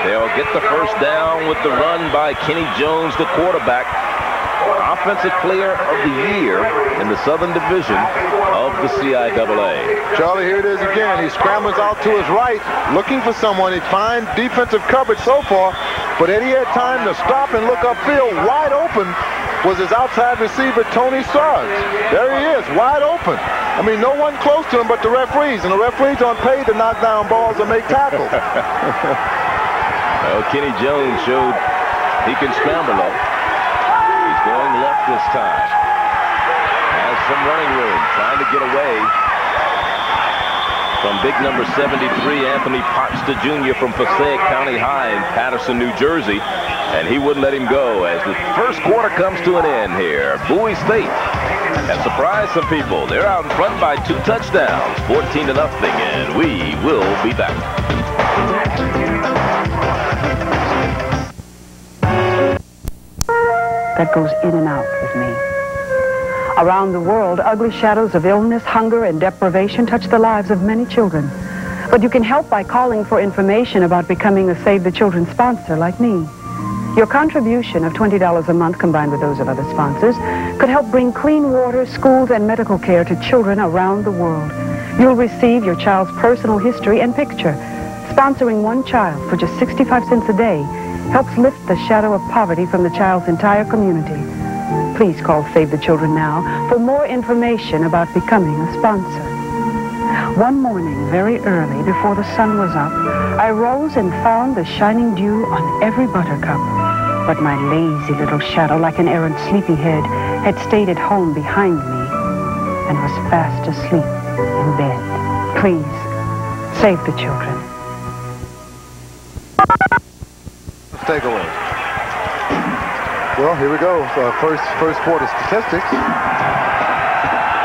They'll get the first down with the run by Kenny Jones, the quarterback. Offensive Player of the Year in the Southern Division of the CIAA. Charlie, here it is again. He scrambles out to his right, looking for someone. He'd find defensive coverage so far, but Eddie had time to stop and look upfield. Wide open was his outside receiver, Tony Sarge. There he is, wide open. I mean, no one close to him but the referees, and the referees aren't paid to knock down balls or make tackles. Well, Kenny Jones showed he can scramble up. Going left this time. Has some running room, trying to get away from big number 73, Anthony Potsta Jr. from Passaic County High in Patterson, New Jersey. And he wouldn't let him go as the first quarter comes to an end here. Bowie State has surprised some people. They're out in front by 2 touchdowns, 14-0, and we will be back. That goes in and out with me. Around the world, ugly shadows of illness, hunger, and deprivation touch the lives of many children. But you can help by calling for information about becoming a Save the Children sponsor like me. Your contribution of $20 a month, combined with those of other sponsors, could help bring clean water, schools, and medical care to children around the world. You'll receive your child's personal history and picture. Sponsoring one child for just 65 cents a day helps lift the shadow of poverty from the child's entire community. Please call Save the Children now for more information about becoming a sponsor. One morning, very early, before the sun was up, I rose and found the shining dew on every buttercup. But my lazy little shadow, like an errant sleepyhead, had stayed at home behind me and was fast asleep in bed. Please, save the children. Takeaway. Well, here we go. First quarter statistics.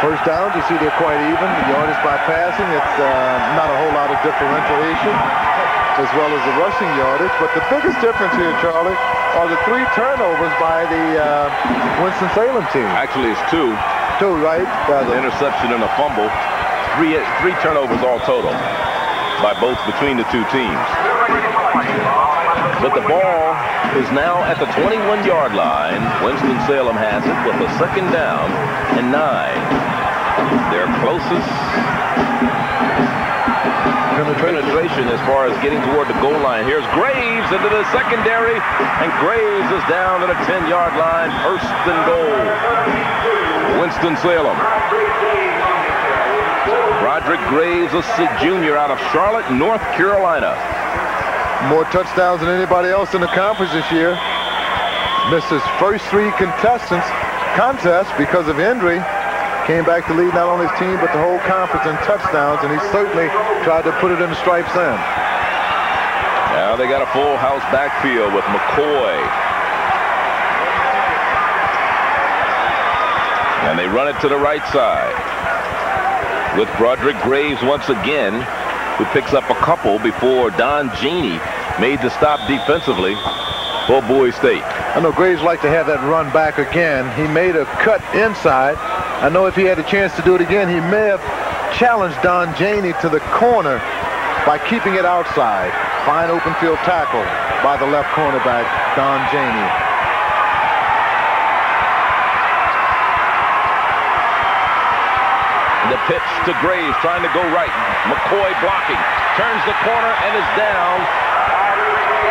First downs, you see they're quite even. The yardage by passing, it's not a whole lot of differentiation, as well as the rushing yardage. But the biggest difference here, Charlie, are the 3 turnovers by the Winston-Salem team. Actually, it's 2. 2, right? The interception and a fumble. 3 turnovers all total between the 2 teams. But the ball is now at the 21-yard line. Winston-Salem has it with a 2nd down and 9. Their closest penetration as far as getting toward the goal line. Here's Graves into the secondary, and Graves is down to the 10-yard line. First and goal. Winston-Salem. Broderick Graves, a junior out of Charlotte, North Carolina. More touchdowns than anybody else in the conference this year. Missed his first 3 contests because of injury. Came back to lead not only his team, but the whole conference in touchdowns, and he certainly tried to put it in the stripes then. Now they got a full house backfield with McCoy. And they run it to the right side with Broderick Graves once again, who picks up a couple before Don Janey made the stop defensively for Bowie State. I know Graves liked to have that run back again. He made a cut inside. I know if he had a chance to do it again, he may have challenged Don Janey to the corner by keeping it outside. Fine open field tackle by the left cornerback, Don Janey. The pitch to Graves, trying to go right. McCoy blocking, turns the corner and is down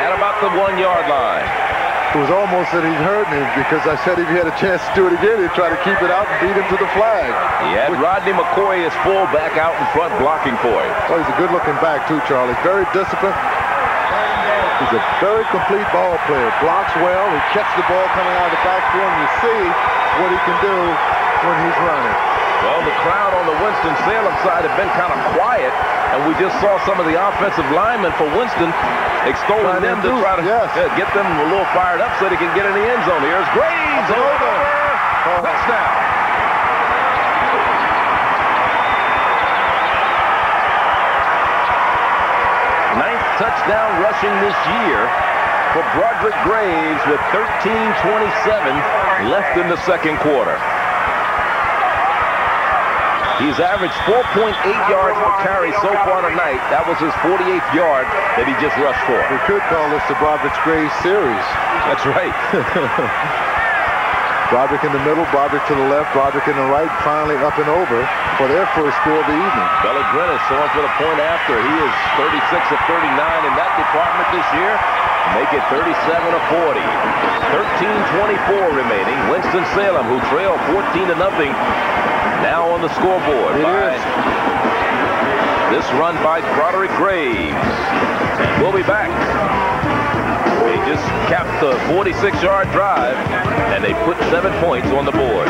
at about the 1-yard line. It was almost that he'd hurt me because I said if he had a chance to do it again, he'd try to keep it out and beat him to the flag. He had Rodney McCoy as fullback out in front blocking for him. Oh, he's a good-looking back, too, Charlie. Very disciplined. He's a very complete ball player. Blocks well. He catches the ball coming out of the backfield, and you see what he can do when he's running. Well, the crowd on the Winston-Salem side had been kind of quiet, and we just saw some of the offensive linemen for Winston extolling them to try to get them a little fired up so they can get in the end zone. Here's Graves over. Touchdown. Ninth touchdown rushing this year for Broderick Graves with 13:27 left in the second quarter. He's averaged 4.8 yards per carry so far tonight. That was his 48th yard that he just rushed for. We could call this the Broderick Graves series. That's right. Broderick in the middle, Broderick to the left, Broderick in the right, finally up and over for their first score of the evening. Belligrenis going for the point after. He is 36 of 39 in that department this year. Make it 37 of 40. 13:24 remaining. Winston-Salem, who trailed 14-0, now on the scoreboard by this run by Broderick Graves. And we'll be back. They just capped the 46-yard drive, and they put 7 points on the board.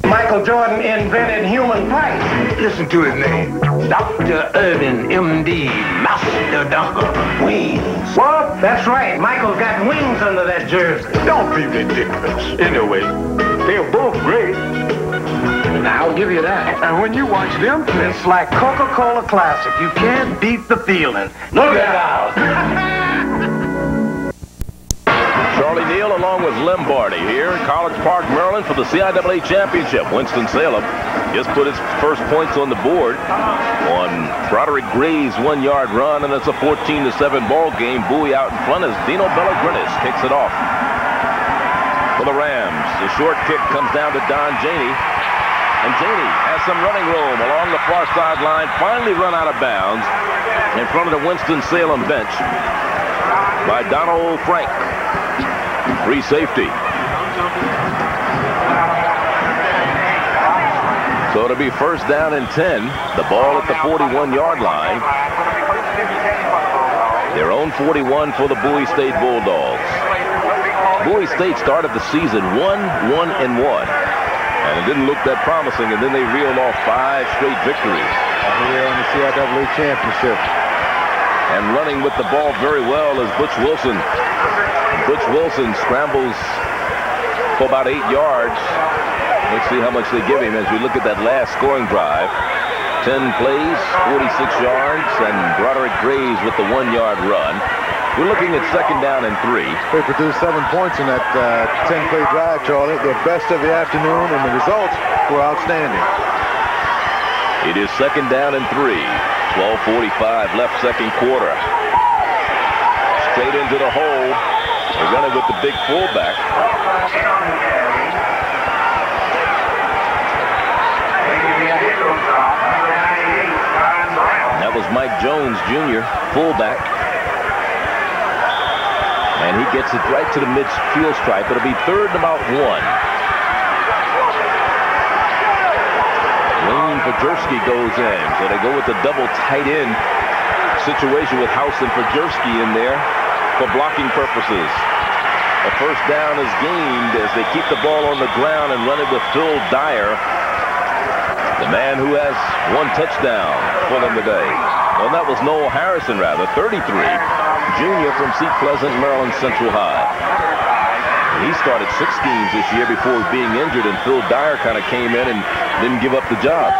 Michael Jordan invented human fight. Listen to his name. Dr. Irvin, M.D., Master Dunker. Wings. What? That's right. Michael's got wings under that jersey. Don't be ridiculous. Anyway, they're both great. Now, I'll give you that. And when you watch them play, it's like Coca-Cola Classic. You can't beat the feeling. Look out! Charlie Neal along with Lombardi here in College Park, Maryland for the CIAA Championship. Winston-Salem just put its first points on the board on Broderick Graves' 1-yard run, and it's a 14-7 ball game. Bowie out in front as Dino Belligrenis kicks it off for the Rams. The short kick comes down to Don Janey, and Janey has some running room along the far sideline, finally run out of bounds in front of the Winston-Salem bench by Donald Frank. Free safety. So it'll be first down and 10. The ball at the 41-yard line. Their own 41 for the Bowie State Bulldogs. Bowie State started the season 1-1-1. And it didn't look that promising, and then they reeled off 5 straight victories. Here on the CIAA Championship. And running with the ball very well is Butch Wilson. Butch Wilson scrambles for about 8 yards. Let's see how much they give him as we look at that last scoring drive. 10 plays, 46 yards, and Broderick Graves with the 1-yard run. We're looking at second down and 3. They produced 7 points in that 10-play drive, Charlie. Their best of the afternoon, and the results were outstanding. It is second down and 3. 12:45 left second quarter. Straight into the hole. They're running with the big fullback. is Mike Jones, Jr., fullback. And he gets it right to the midfield stripe. It'll be 3rd and about 1. Wayne Fajerski goes in. So they go with the double tight end situation with House and Fajerski in there for blocking purposes. A first down is gained as they keep the ball on the ground and run it with Phil Dyer, the man who has 1 touchdown for them today. Well, that was Noel Harrison, rather, 33, junior from Seat Pleasant, Maryland Central High. He started 6 games this year before being injured, and Phil Dyer kind of came in and didn't give up the job.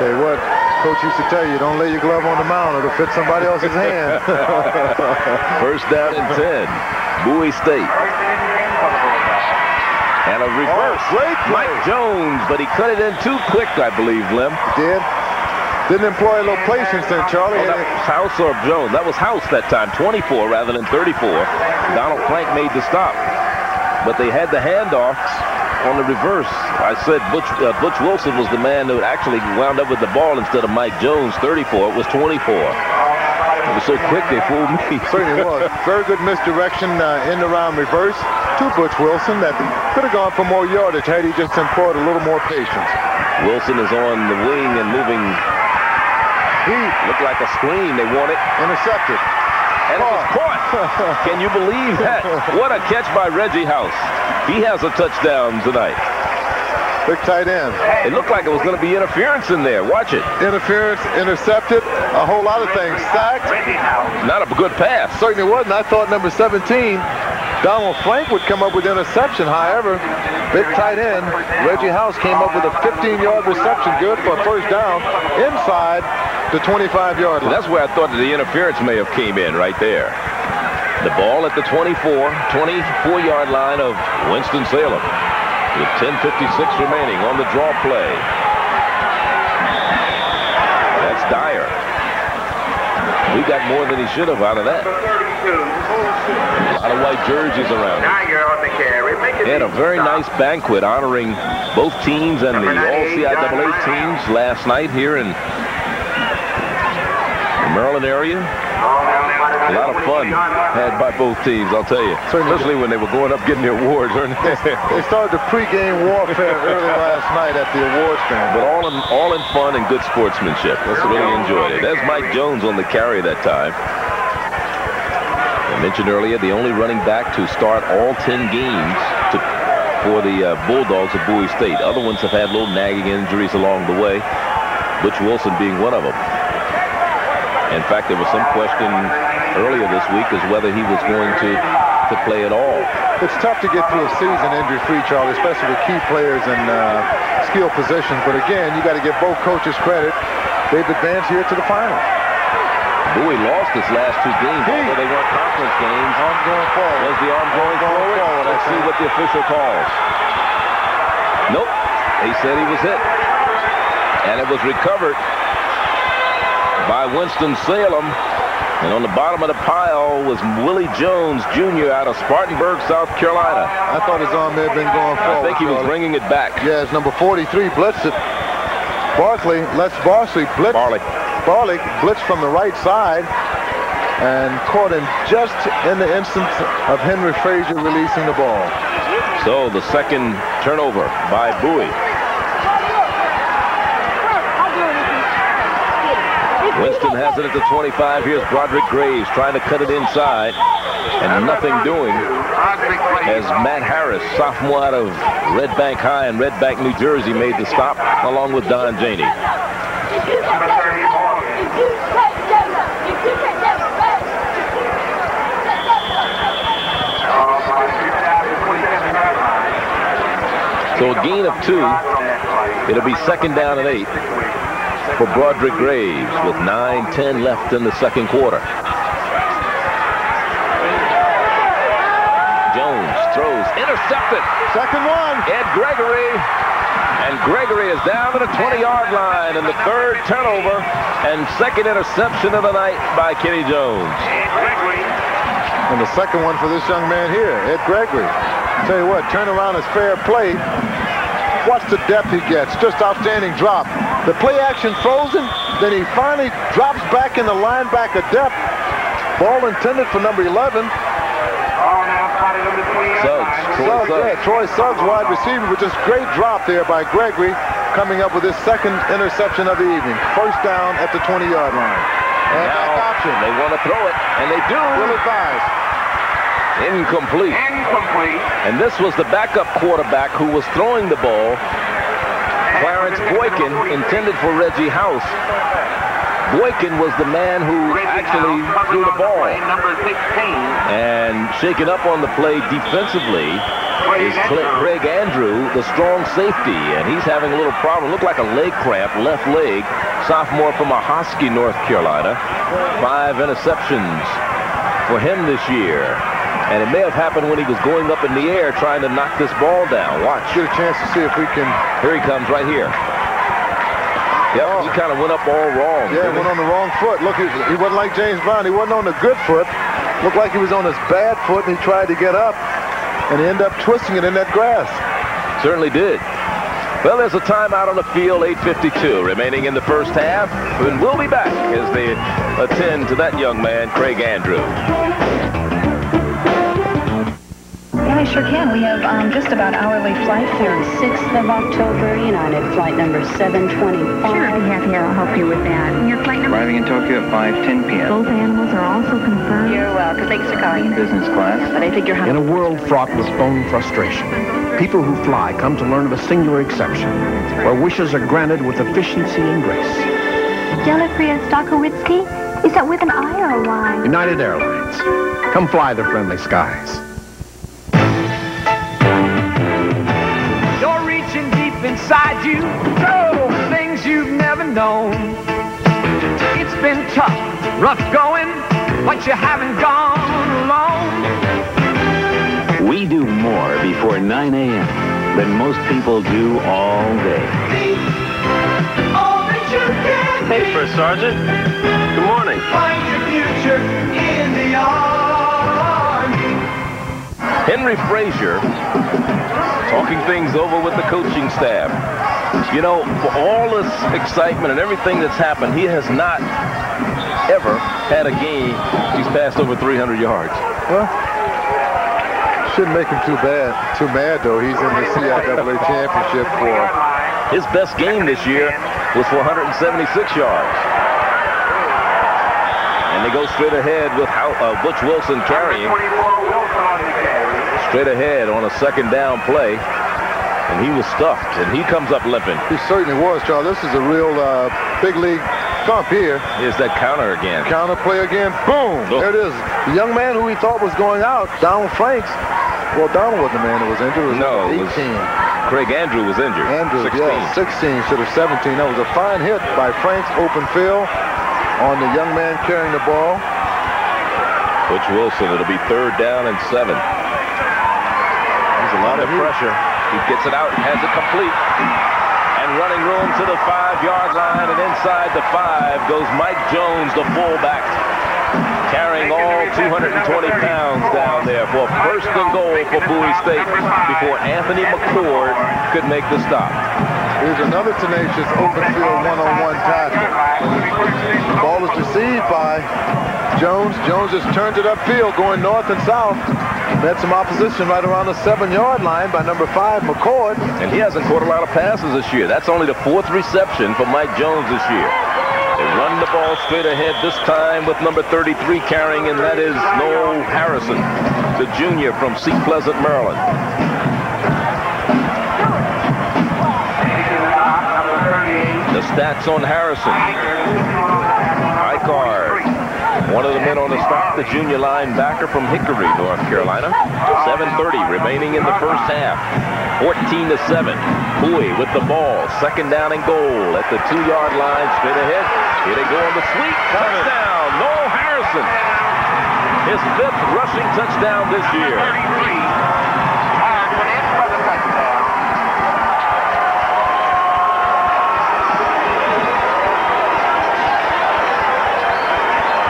Tell you what, Coach used to tell you, don't lay your glove on the mound. It'll fit somebody else's hand. First down and 10. Bowie State. And a reverse. Great Mike Jones, but he cut it in too quick, I believe, Lim. Did. Didn't employ a little patience then, Charlie. Oh, that was House or Jones? That was House that time, 24 rather than 34. Donald Plank made the stop. But they had the handoffs on the reverse. I said Butch Wilson was the man who actually wound up with the ball instead of Mike Jones, 34. It was 24. It was so quick they fooled me. Certainly was. Very good misdirection in the round reverse to Butch Wilson that could have gone for more yardage had he just employed a little more patience. Wilson is on the wing and moving. He looked like a screen. They want it. Intercepted. And it was caught. Can you believe that? What a catch by Reggie House. He has a touchdown tonight. Big tight end. It looked like it was going to be interference in there. Watch it. Interference, intercepted, a whole lot of things. Sacked. Not a good pass. Certainly wasn't. I thought number 17, Donald Plank, would come up with interception. However, big tight end, Reggie House, came up with a 15-yard reception. Good for a first down inside the 25-yard line. That's where I thought that the interference may have came in right there. The ball at the 24-yard line of Winston-Salem. With 10:56 remaining on the draw play. That's Dyer. We got more than he should have out of that. A lot of white jerseys around. They had a very nice banquet honoring both teams and the all-CIAA teams last night here in the Maryland area. A lot of fun had by both teams, I'll tell you. Especially when they were going up getting the awards. They started the pregame warfare early last night at the awards stand. But all in fun and good sportsmanship. Let's really enjoy it. There's Mike Jones on the carry that time. I mentioned earlier the only running back to start all 10 games for the Bulldogs of Bowie State. Other ones have had little nagging injuries along the way, Butch Wilson being one of them. In fact, there was some question earlier this week as whether he was going to play at all. It's tough to get through a season injury-free, Charlie, especially with key players in skill positions. But again, you got to give both coaches credit. They've advanced here to the final. Bowie lost his last 2 games, although they weren't conference games. Arm going forward. Was the arm going forward? Let's see what the official calls. Nope. He said he was hit. And it was recovered by Winston-Salem. And on the bottom of the pile was Willie Jones, Jr. out of Spartanburg, South Carolina. I thought his arm may have been going forward. I think he was bringing it back. Yeah, it's number 43, blitzed it. Barley blitzed. Barley blitzed from the right side and caught him just in the instant of Henry Frazier releasing the ball. So the second turnover by Bowie. Winston has it at the 25. Here's Broderick Graves trying to cut it inside, and nothing doing as Matt Harris, sophomore out of Red Bank High in Red Bank, New Jersey, made the stop along with Don Janey. So a gain of 2. It'll be second down and 8. For Broderick Graves with 9:10 left in the second quarter. Jones throws, intercepted. Second one. Ed Gregory. And Gregory is down to the 20-yard line in the third turnover and second interception of the night by Kenny Jones. And the second one for this young man here, Ed Gregory. Tell you what, turnaround is fair play. Watch the depth he gets. Just outstanding drop. The play action frozen, Then he finally drops back in the linebacker depth. Ball intended for number 11. Troy Suggs, wide receiver, with this great drop there by Gregory, coming up with his second interception of the evening. First down at the 20-yard line. And back option. They want to throw it, and they do. Will advise. Incomplete. And this was the backup quarterback who was throwing the ball. Clarence Boykin, intended for Reggie House. Boykin was the man who actually threw the ball. And shaken up on the play defensively is Craig Andrew, the strong safety, and he's having a little problem. Looked like a leg cramp, left leg. Sophomore from Ahoskie, North Carolina. 5 interceptions for him this year. And it may have happened when he was going up in the air trying to knock this ball down. Watch. Get a chance to see if we can. Here he comes right here. Yep, he kind of went up all wrong. Yeah, he went on the wrong foot. Look, he wasn't like James Brown. He wasn't on the good foot. Looked like he was on his bad foot, and he tried to get up, and he ended up twisting it in that grass. Certainly did. Well, there's a timeout on the field, 8:52 remaining in the first half, and we'll be back as they attend to that young man, Craig Andrew. Yeah, I sure can. We have just about hourly flights here. 6th of October, United flight number 725. Sure, I'd be happy to help you with that. And your flight number? Arriving in Tokyo at 5:10 p.m. Both animals are also confirmed. You're welcome. Thanks for calling. Business class. But I think you're in a world fraught with bone frustration, people who fly come to learn of a singular exception, where wishes are granted with efficiency and grace. Delafria Stokowitsky? Is that with an I or a Y? United Airlines. Come fly the friendly skies. Inside you, oh, things you've never known. It's been tough, rough going, but you haven't gone alone. We do more before 9 a.m. than most people do all day. All that you can Hey, First Sergeant. Good morning. find your future in the army. Henry Frazier talking things over with the coaching staff. You know, for all this excitement and everything that's happened, he has not ever had a game he's passed over 300 yards. Well, shouldn't make him too mad, though. He's in the CIAA championship for. His best game this year was for 176 yards. And they go straight ahead with Butch Wilson carrying. Straight ahead on a second down play. And he was stuffed, and he comes up limping. He certainly was, Charles. This is a real big league thump here. Here's that counter again. Counter play again. Boom! Oh. There it is. The young man who he thought was going out, Donald Franks. Well, Donald wasn't the man that was injured. It was 18. Craig Andrew was injured. Andrew, 16. yeah, 16 instead of 17. That was a fine hit by Franks, open field on the young man carrying the ball. Butch Wilson, it'll be 3rd down and 7. There's a lot of pressure. He gets it out, has it complete. And running room to the 5-yard line, and inside the 5 goes Mike Jones, the fullback, carrying all 220 pounds down there for first and goal for Bowie State before Anthony McCord could make the stop. Here's another tenacious open field one-on-one tackle. The ball is received by Jones. Jones just turned it upfield, going north and south. Met some opposition right around the 7-yard line by number 5, McCord. And he hasn't caught a lot of passes this year. That's only the 4th reception for Mike Jones this year. They run the ball straight ahead this time with number 33 carrying, and that is Noel Harrison, the junior from Seat Pleasant, Maryland. The stats on Harrison. High card. One of the men on the stop, the junior linebacker from Hickory, North Carolina. 7:30 remaining in the first half. 14-7. Bowie with the ball. 2nd down and goal at the 2-yard line. Straight ahead. Here they go on the sweep. Touchdown. Noel Harrison. His 5th rushing touchdown this year.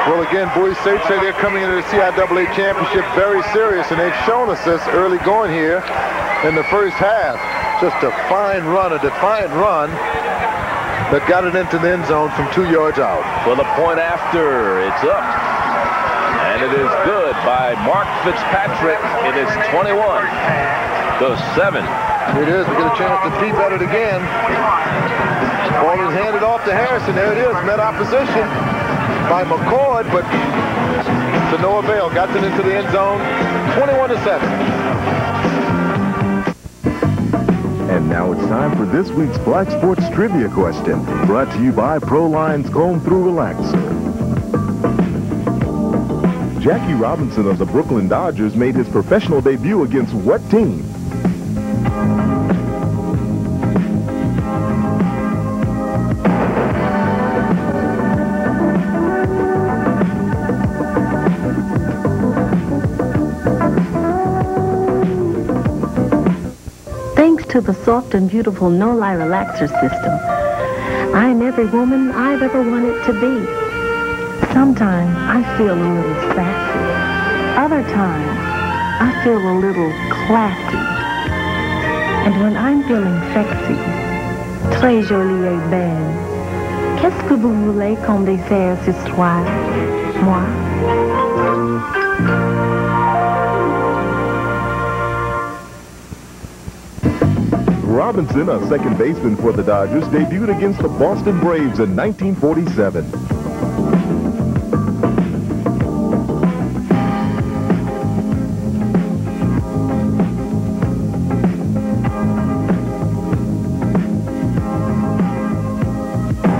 Well, again, Bowie State say they're coming into the CIAA championship very serious, and they've shown us this early going here in the first half. Just a fine run, a defiant run that got it into the end zone from 2 yards out. For the point after, it's up. And it is good by Mark Fitzpatrick. It is 21-7. It is. We get a chance to peep at it again. Ball is handed off to Harrison. There it is. Met opposition by McCord, but to no avail. Got it into the end zone. 21-7. And now it's time for this week's Black Sports Trivia question, brought to you by ProLine's Comb Through Relaxer. Jackie Robinson of the Brooklyn Dodgers made his professional debut against what team? Thanks to the soft and beautiful NOEL relaxer system, I am every woman I've ever wanted to be. Sometimes I feel a little sassy. Other times, I feel a little classy. And when I'm feeling sexy, très jolie et belle, qu'est-ce que vous voulez qu'on dessert ce soir, moi? Robinson, a second baseman for the Dodgers, debuted against the Boston Braves in 1947.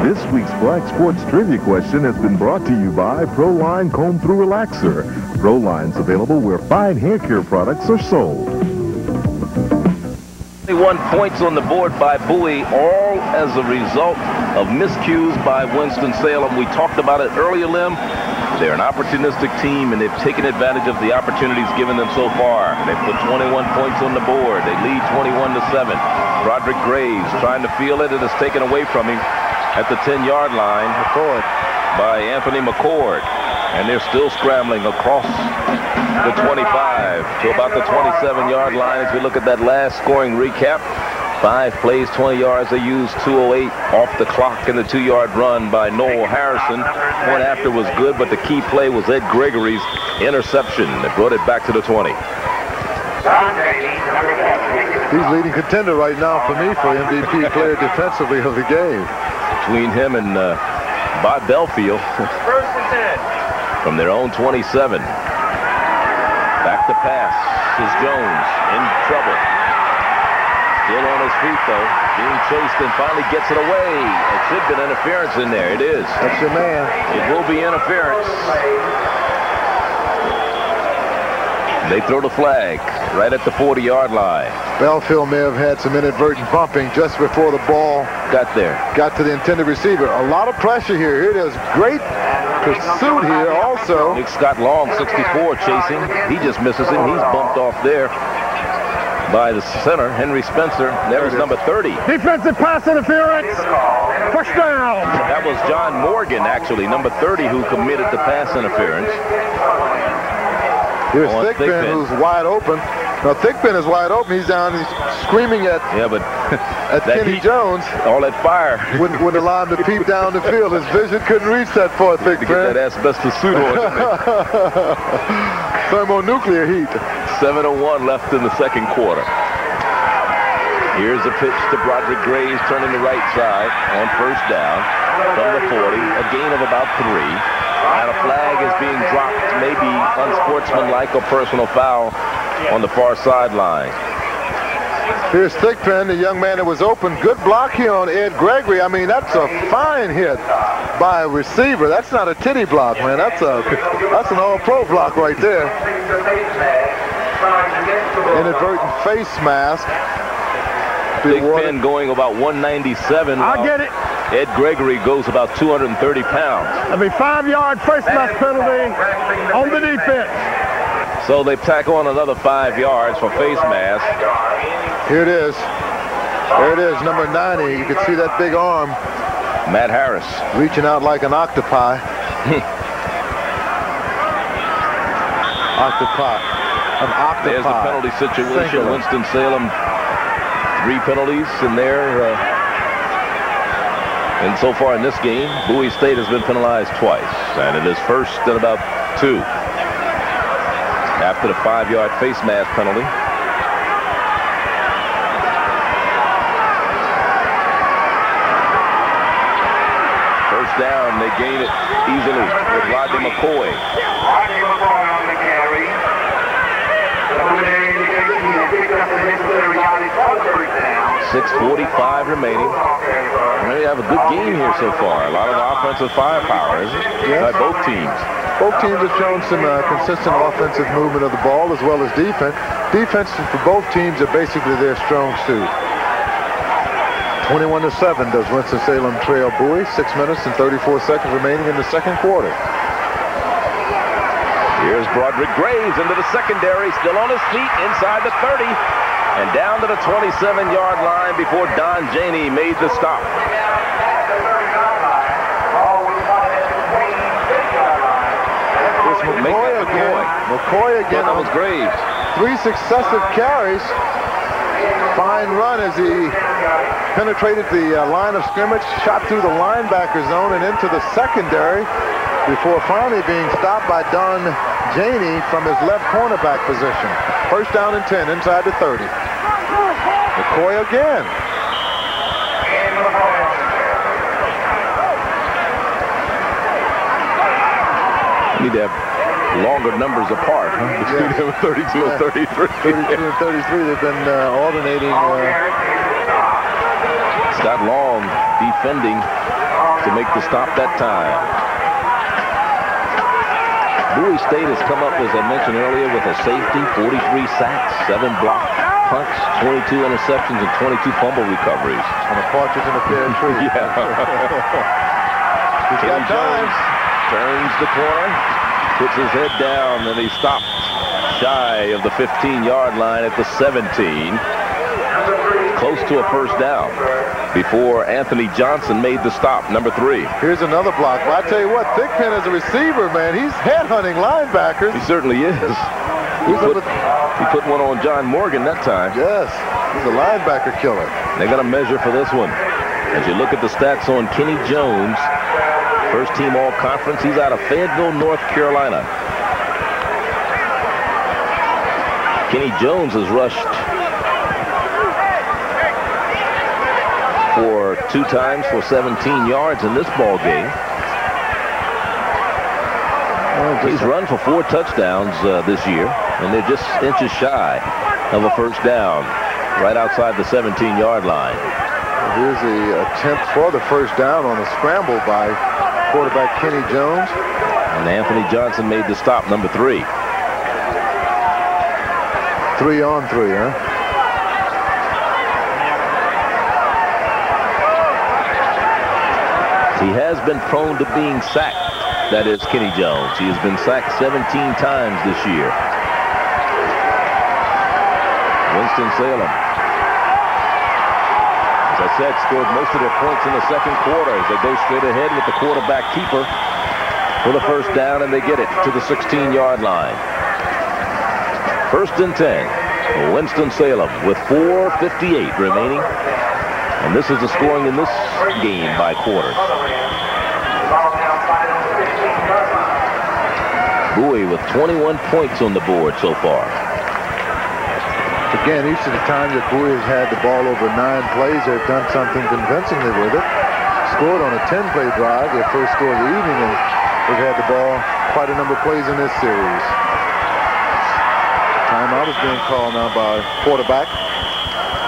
This week's Black Sports Trivia question has been brought to you by ProLine Comb Through Relaxer. ProLine's available where fine hair care products are sold. 21 points on the board by Bowie, all as a result of miscues by Winston-Salem. We talked about it earlier, Lim. They're an opportunistic team, and they've taken advantage of the opportunities given them so far. They put 21 points on the board. They lead 21-7. Broderick Graves trying to field it, and it's taken away from him at the 10-yard line by Anthony McCord. And they're still scrambling across the 25 to about the 27-yard line. As we look at that last scoring recap, 5 plays, 20 yards. They used 2:08 off the clock in the 2-yard run by Noel Harrison. Point after was good, but the key play was Ed Gregory's interception that brought it back to the 20. He's leading contender right now for me for MVP player defensively of the game. Between him and Bob Belfield. First and 10. From their own 27. Back to pass is Jones in trouble. Still on his feet, though. Being chased and finally gets it away. It should have been interference in there. It is. That's your man. It will be interference. They throw the flag right at the 40-yard line. Belfield may have had some inadvertent bumping just before the ball got to the intended receiver. A lot of pressure here. Here it is. Great pursuit here also. Nick Scott Long, 64, chasing. He just misses him. He's bumped off there by the center, Henry Spencer. There's number 30. Defensive pass interference. First down. That was John Morgan, actually, number 30, who committed the pass interference. Here's Thigpen, who's wide open. Now, Thigpen is wide open. He's down. He's screaming at Kenny Jones. All that fire. Wouldn't allow him to peep down the field. His vision couldn't reach that far, Thigpen. To get that asbestos suit on. Thermonuclear heat. 7:01 left in the second quarter. Here's a pitch to Broderick Graves, turning the right side on first down from the 40. A gain of about 3. And a flag is being dropped, maybe unsportsmanlike or personal foul on the far sideline. Here's Thigpen, the young man that was open. Good block here on Ed Gregory. I mean, that's a fine hit by a receiver. That's not a titty block, man. That's an all-pro block right there. Inadvertent face mask. Thigpen going about 197. I'll get it. Ed Gregory goes about 230 pounds. That'll be 5-yard face mask penalty on the defense. So they tack on another 5 yards for face mask. Here it is. There it is, number 90. You can see that big arm. Matt Harris. Reaching out like an octopi. Octopi. An octopi. There's the penalty situation. Winston-Salem, 3 penalties in there. And so far in this game, Bowie State has been penalized twice, and it is first and about 2 after the 5-yard face mask penalty. First down, they gain it easily with Rodney McCoy. Rodney McCoy on the carry. Preliminary indication he has picked up the necessary yardage for the first down. 6:45 remaining. Well, they have a good game here so far. A lot of offensive firepower, isn't it? Yes. By both teams. Both teams have shown some consistent offensive movement of the ball as well as defense. Defense for both teams are basically their strong suit. 21-7 does Winston-Salem trail Bowie. 6 minutes and 34 seconds remaining in the second quarter. Here's Broderick Graves into the secondary, still on his feet inside the 30 and down to the 27-yard line before Don Janey made the stop. It's McCoy again. McCoy again. That was Graves. 3 successive carries. Fine run as he penetrated the line of scrimmage, shot through the linebacker zone and into the secondary before finally being stopped by Don Janey from his left cornerback position. First down and 10 inside the 30. McCoy again. Need to have longer numbers apart, huh? Between them 32 and 33. 32 and 33, they've been alternating. Scott Long defending to make the stop that time. Bowie State has come up, as I mentioned earlier, with a safety, 43 sacks, 7 block punts, 22 interceptions, and 22 fumble recoveries. And a partridge in a pear tree. Yeah. He's got time. Turns the corner, puts his head down, and he stopped shy of the 15-yard line at the 17. Close to a first down before Anthony Johnson made the stop, number 3. Here's another block. Well, I tell you what, Thigpen as a receiver, man, he's headhunting linebackers. He certainly is. He put one on John Morgan that time. Yes, he's a linebacker killer. They got a measure for this one. As you look at the stats on Kenny Jones, first team all-conference, he's out of Fayetteville, North Carolina. Kenny Jones has rushed for 2 times for 17 yards in this ball game. He's run for 4 touchdowns this year, and they're just inches shy of a first down right outside the 17-yard line. Here's the attempt for the first down on a scramble by quarterback Kenny Jones. And Anthony Johnson made the stop, number 3. 3 on 3, huh? He has been prone to being sacked. That is Kenny Jones. He has been sacked 17 times this year. Winston-Salem, as I said, scored most of their points in the second quarter as they go straight ahead with the quarterback keeper for the first down, and they get it to the 16-yard line. First and 10. Winston-Salem with 4:58 remaining. And this is the scoring in this game by quarters. Bowie with 21 points on the board so far. Again, each of the times that Bowie has had the ball over 9 plays, they've done something convincingly with it. Scored on a 10-play drive, their first score of the evening, and they've had the ball quite a number of plays in this series. Timeout is being called now by quarterback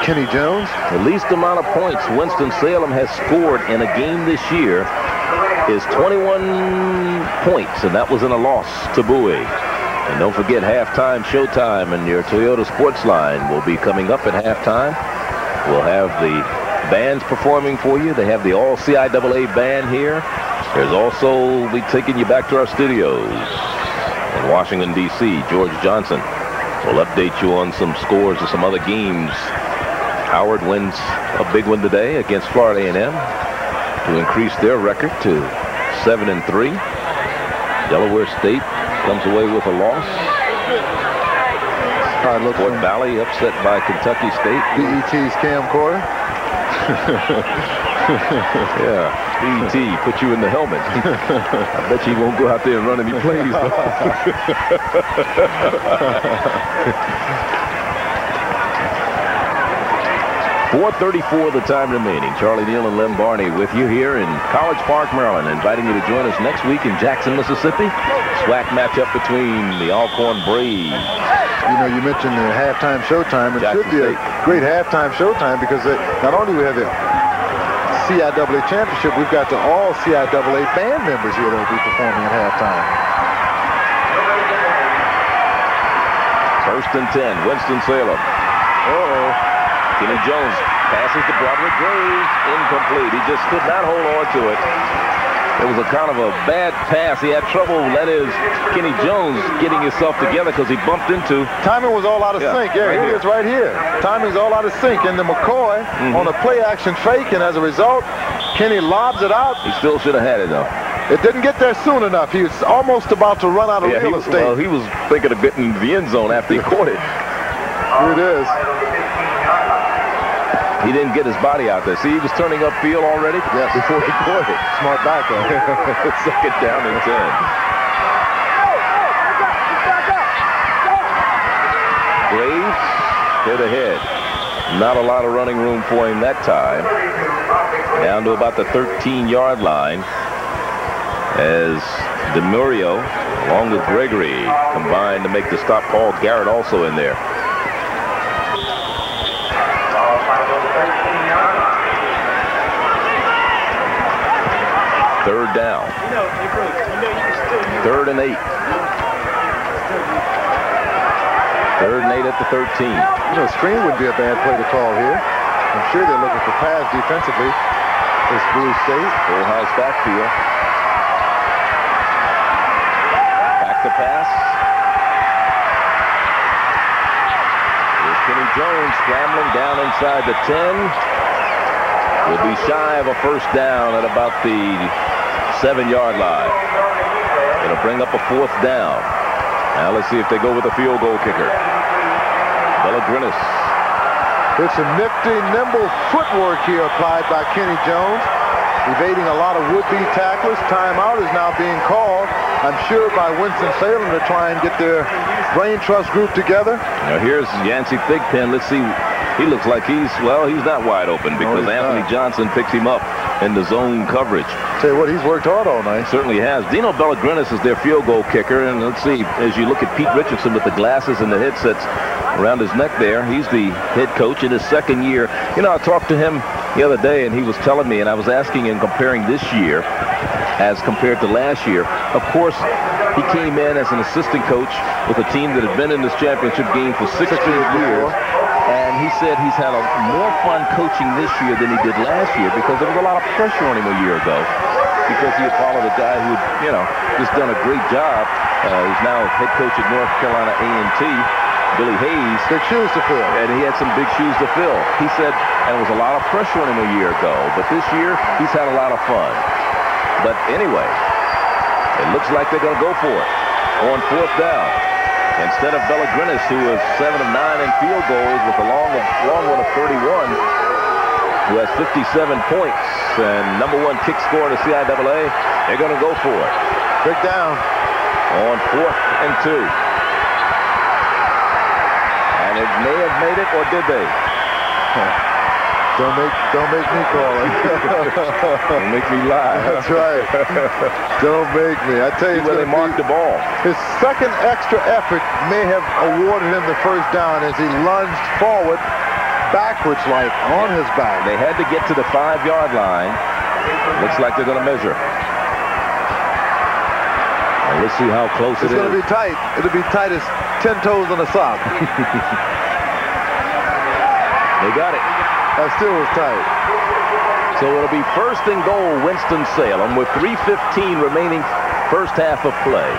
Kenny Jones. The least amount of points Winston-Salem has scored in a game this year is 21 points, and that was in a loss to Bowie. And don't forget, halftime showtime and your Toyota Sports Line will be coming up at halftime. We'll have the bands performing for you. They have the all CIAA band here. There's also, we'll be taking you back to our studios in Washington, D.C. George Johnson will update you on some scores of some other games. Howard wins a big one today against Florida A&M to increase their record to 7-3. Delaware State comes away with a loss. Fort Valley upset by Kentucky State. BET's camcorder. Yeah, BT, put you in the helmet. I bet you won't go out there and run any plays, though. 4:34 the time remaining. Charlie Neal and Lem Barney with you here in College Park, Maryland, inviting you to join us next week in Jackson, Mississippi. SWAC matchup between the Alcorn Braves. You know, you mentioned the halftime showtime. It should be a great halftime showtime because not only we have the CIAA championship, we've got the all CIAA band members here that will be performing at halftime. 1st and 10, Winston-Salem. Uh-oh. Kenny Jones passes to Broderick Graves, incomplete. He just could not hold on to it. It was a kind of a bad pass. He had trouble, that is, Kenny Jones getting himself together because he bumped into. Timing was all out of sync. Yeah, here it is right here. Timing's all out of sync. And the McCoy on a play-action fake, and as a result, Kenny lobs it out. He still should have had it, though. It didn't get there soon enough. He was almost about to run out of real estate. Well, he was thinking of getting into the end zone after he caught it. Here it is. He didn't get his body out there. See, he was turning upfield already before he caught it. Smart back, though. 2nd down and 10. Graves hit ahead. Not a lot of running room for him that time. Down to about the 13-yard line as DeMurio, along with Gregory, combined to make the stop. Paul Garrett also in there. Third down. 3rd and 8. 3rd and 8 at the 13. You know, screen would be a bad play to call here. I'm sure they're looking for pass defensively. This Bowie State. Full house backfield. Back to pass. Here's Kenny Jones scrambling down inside the 10. Will be shy of a 1st down at about the 7-yard line. It'll bring up a 4th down. Now let's see if they go with a field goal kicker. Belagrinis. It's some nifty, nimble footwork here applied by Kenny Jones, evading a lot of would-be tacklers. Timeout is now being called, I'm sure, by Winston-Salem to try and get their brain trust group together. Now here's Yancey Thigpen. Let's see. He looks like he's not wide open because Anthony Johnson picks him up in the zone coverage. Tell you what, he's worked hard all night. Certainly has. Dino Belagrinis is their field goal kicker, and let's see, as you look at Pete Richardson with the glasses and the headsets around his neck there, he's the head coach in his 2nd year. You know, I talked to him the other day, and he was telling me, and I was asking him, comparing this year as compared to last year. Of course, he came in as an assistant coach with a team that had been in this championship game for 16 years. And he said he's had more fun coaching this year than he did last year because there was a lot of pressure on him a year ago because he had followed a guy who had, you know, just done a great job. He's now head coach at North Carolina A&T, Billy Hayes. Big shoes to fill. And he had some big shoes to fill. He said, and there was a lot of pressure on him a year ago, but this year he's had a lot of fun. But anyway, it looks like they're going to go for it on 4th down. Instead of Belagrinis, who was 7 of 9 in field goals with a long one of 31, who has 57 points and #1 kick scorer in the CIAA, they're going to go for it. Big down. On 4th and 2. And it may have made it, or did they? Don't make me call it. Don't make me lie. That's right. Don't make me. I tell you, where they marked the ball. His 2nd extra effort may have awarded him the 1st down as he lunged forward, backwards like on his back. They had to get to the 5-yard line. Looks like they're going to measure. And let's see how close it is. It's going to be tight. It'll be tight as 10 toes on a sock. They got it. That still was tight. So it'll be 1st and goal, Winston-Salem, with 3:15 remaining 1st half of play.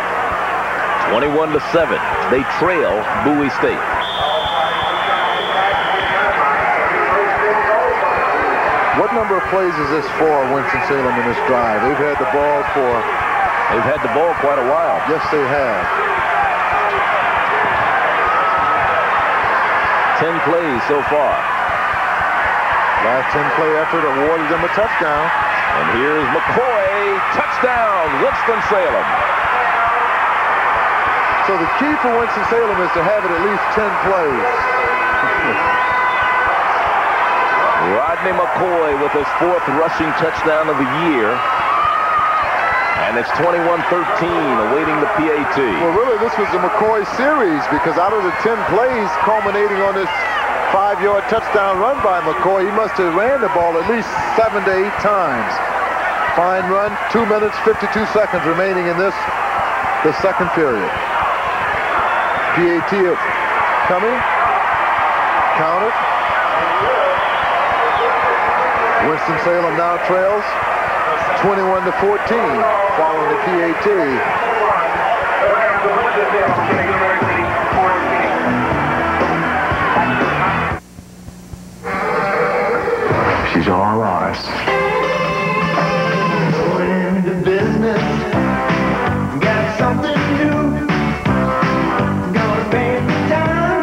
21-7. They trail Bowie State. What number of plays is this for Winston-Salem in this drive? They've had the ball quite a while. Yes, they have. 10 plays so far. Last 10-play effort awarded them a touchdown. And here's McCoy. Touchdown, Winston-Salem. So the key for Winston-Salem is to have it at least 10 plays. Rodney McCoy with his 4th rushing touchdown of the year. And it's 21-13, awaiting the PAT. Well, really, this was the McCoy series because out of the 10 plays culminating on this 5-yard touchdown run by McCoy, he must have ran the ball at least 7 to 8 times. Fine run, 2 minutes, 52 seconds remaining in the second period. PAT coming. Counted. Winston-Salem now trails 21-14 following the PAT. She's all ours. Going into business, got something new. Gonna pay the time.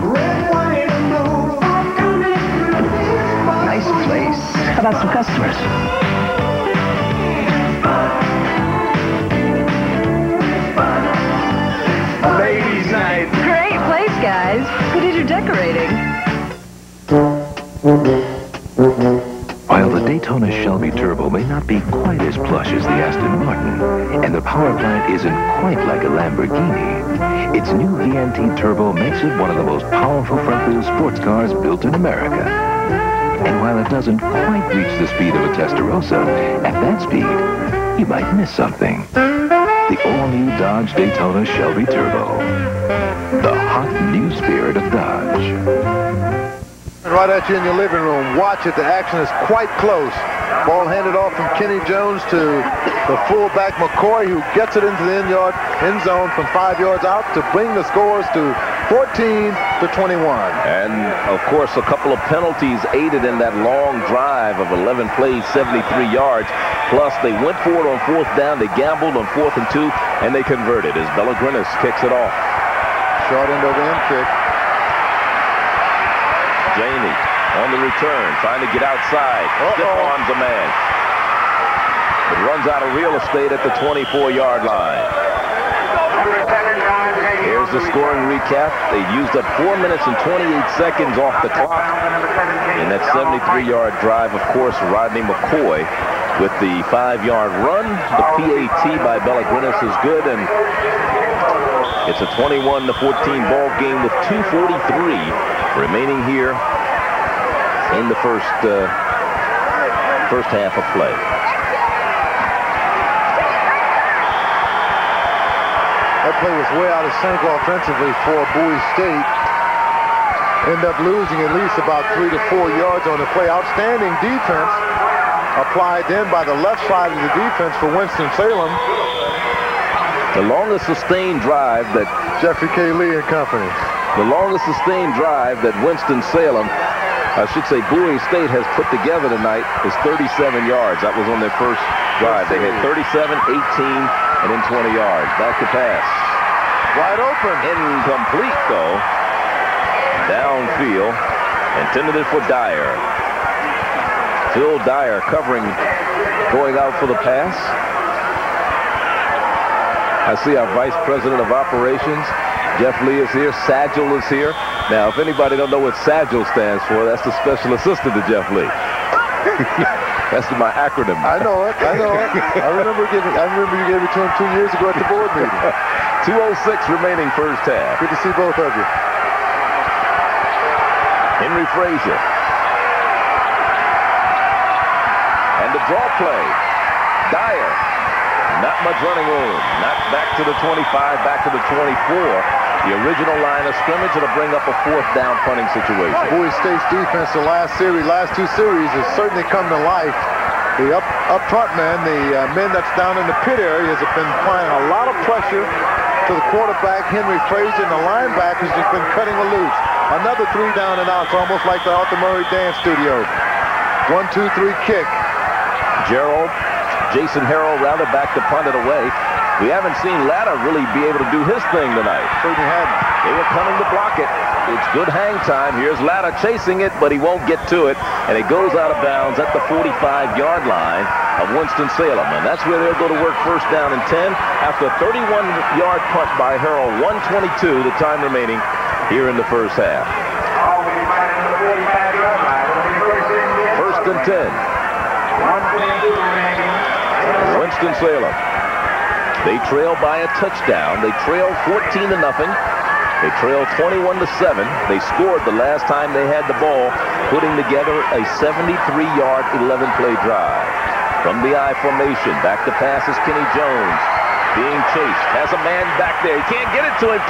Red, white, and blue. Coming through this box. Nice place. How about some customers? Ladies' night. Great place, guys. Who did your decorating? While the Daytona Shelby Turbo may not be quite as plush as the Aston Martin, and the power plant isn't quite like a Lamborghini, its new VNT Turbo makes it one of the most powerful front-wheel sports cars built in America. And while it doesn't quite reach the speed of a Testarossa, at that speed, you might miss something. The all-new Dodge Daytona Shelby Turbo. The hot new spirit of Dodge. Right at you in your living room. Watch it. The action is quite close. Ball handed off from Kenny Jones to the fullback McCoy, who gets it into the end zone from 5 yards out to bring the scores to 14-21. And, of course, a couple of penalties aided in that long drive of 11 plays, 73 yards. Plus, they went for it on 4th down. They gambled on 4th and 2, and they converted as Belagrinis kicks it off. Short end over end kick. Jamie on the return, trying to get outside. Stiff arms a man. It runs out of real estate at the 24-yard line. Here's the scoring recap. They used up 4 minutes and 28 seconds off the clock. In that 73-yard drive, of course, Rodney McCoy with the 5-yard run. The PAT by Belagrinis is good, and it's a 21-14 ball game with 2:43 remaining here in the first half of play. That play was way out of sync offensively for Bowie State. End up losing at least about 3 to 4 yards on the play. Outstanding defense applied then by the left side of the defense for Winston-Salem. The longest sustained drive that Jeffrey K. Lee and company. The longest sustained drive that Winston-Salem, I should say Bowie State, has put together tonight is 37 yards. That was on their first drive. They had 37, 18, and then 20 yards. Back to pass. Wide open. Incomplete, though. Downfield. Intended it for Dyer. Phil Dyer covering, going out for the pass. I see our Vice President of Operations, Jeff Lee, is here. Sagil is here. Now, if anybody don't know what Sagil stands for, that's the Special Assistant to Jeff Lee. That's my acronym. I know it. I know it. I remember you gave it to him 2 years ago at the board meeting. 2:06 remaining first half. Good to see both of you. Henry Frazier. And the draw play. Dyer. Not much running room. Not back to the 25, back to the 24. The original line of scrimmage, it'll bring up a 4th down punting situation. Bowie State's defense the last 2 series has certainly come to life. The up front men, the men that's down in the pit areas have been applying a lot of pressure to the quarterback, Henry Frazier, and the linebackers have been cutting it loose. Another 3 down and outs, almost like the Arthur Murray Dance Studio. 1, 2, 3 kick. Jason Harrell rounded back to punt it away. We haven't seen Latta really be able to do his thing tonight. Certainly hadn't. They were coming to block it. It's good hang time. Here's Latta chasing it, but he won't get to it. And it goes out of bounds at the 45-yard line of Winston-Salem. And that's where they'll go to work first down and 10 after a 31-yard punt by Harrell. 1:22, the time remaining here in the first half. First and 10. Winston-Salem. They trail by a touchdown. They trail 14-0. They trail 21-7. They scored the last time they had the ball, putting together a 73-yard, 11-play drive. From the I formation, back to pass is Kenny Jones. Being chased. Has a man back there. He can't get it to him.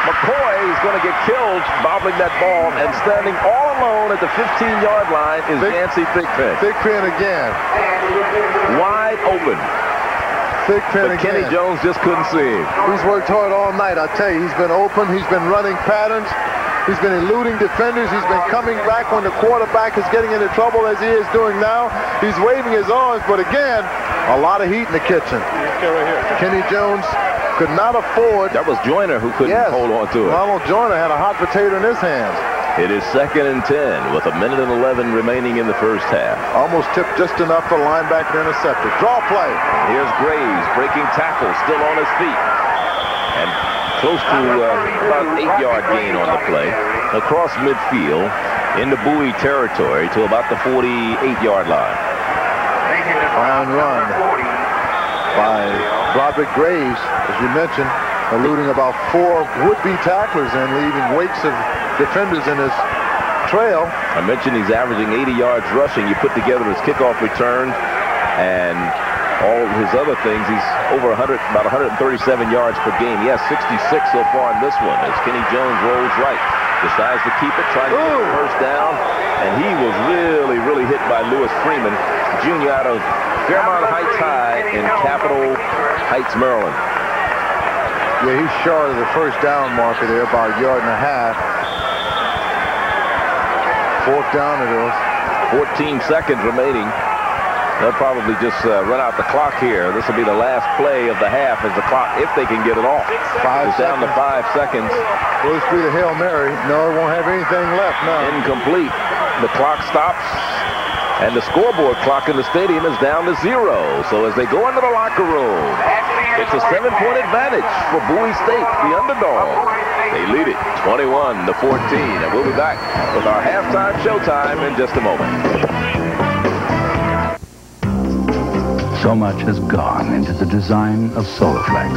McCoy is going to get killed bobbling that ball, and standing all alone at the 15-yard line is Yancey Thigpen. Thigpen again. Wide open. Thigpen again. Kenny Jones just couldn't see him. He's worked hard all night. I tell you, he's been open. He's been running patterns. He's been eluding defenders. He's been coming back when the quarterback is getting into trouble, as he is doing now. He's waving his arms, but again, a lot of heat in the kitchen. Kenny Jones could not afford. That was Joyner who couldn't hold on to it. Ronald Joyner had a hot potato in his hands. It is 2nd and 10 with 1:11 remaining in the first half. Almost tipped just enough for linebacker intercepted. Draw play. Here's Graves breaking tackle, still on his feet. And close to about an 8-yard gain on the play. Across midfield into Bowie territory to about the 48-yard line. Fine run by Broderick Graves, as you mentioned, eluding about 4 would-be tacklers and leaving wakes of defenders in his trail. I mentioned he's averaging 80 yards rushing. You put together his kickoff return and all his other things, he's over about 137 yards per game. He has 66 so far in this one as Kenny Jones rolls right. Decides to keep it, trying to get the first down. And he was really, really hit by Lewis Freeman, Jr. out of Fairmount Heights High in Capitol Heights, Maryland. Yeah, he's short of the first down marker there, about a yard and a half. 4th down it is. 14 seconds remaining. They'll probably just run out the clock here. This will be the last play of the half as the clock, if they can get it off. It's down to 5 seconds. Will this be the Hail Mary? No, it won't have anything left now. Incomplete. The clock stops. And the scoreboard clock in the stadium is down to 0. So as they go into the locker room, it's a 7-point advantage for Bowie State, the underdog. They lead it 21-14. And we'll be back with our halftime showtime in just a moment. So much has gone into the design of Soloflex.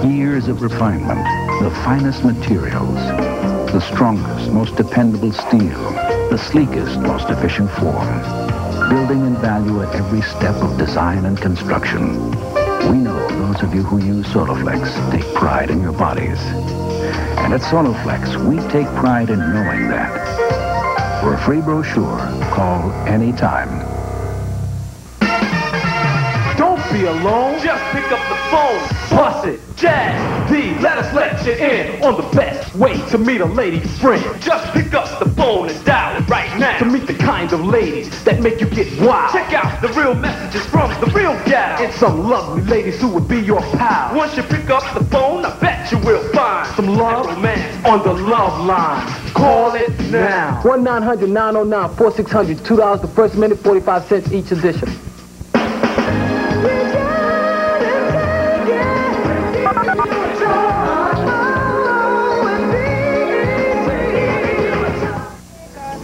Years of refinement, the finest materials, the strongest, most dependable steel, the sleekest, most efficient form. Building in value at every step of design and construction. We know those of you who use Soloflex take pride in your bodies. And at Soloflex, we take pride in knowing that. For a free brochure, call anytime. Don't be alone. Just pick up the phone. Bust it. Jazz D. Let us let you in on the best way to meet a lady friend. Just pick up the phone and dial it right now to meet the kind of ladies that make you get wild. Check out the real messages from the real gal and some lovely ladies who would be your pal. Once you pick up the phone, I bet you will find some love romance on the love line. Call it now. 1-900-909-4600. $2 the first minute, 45 cents each edition.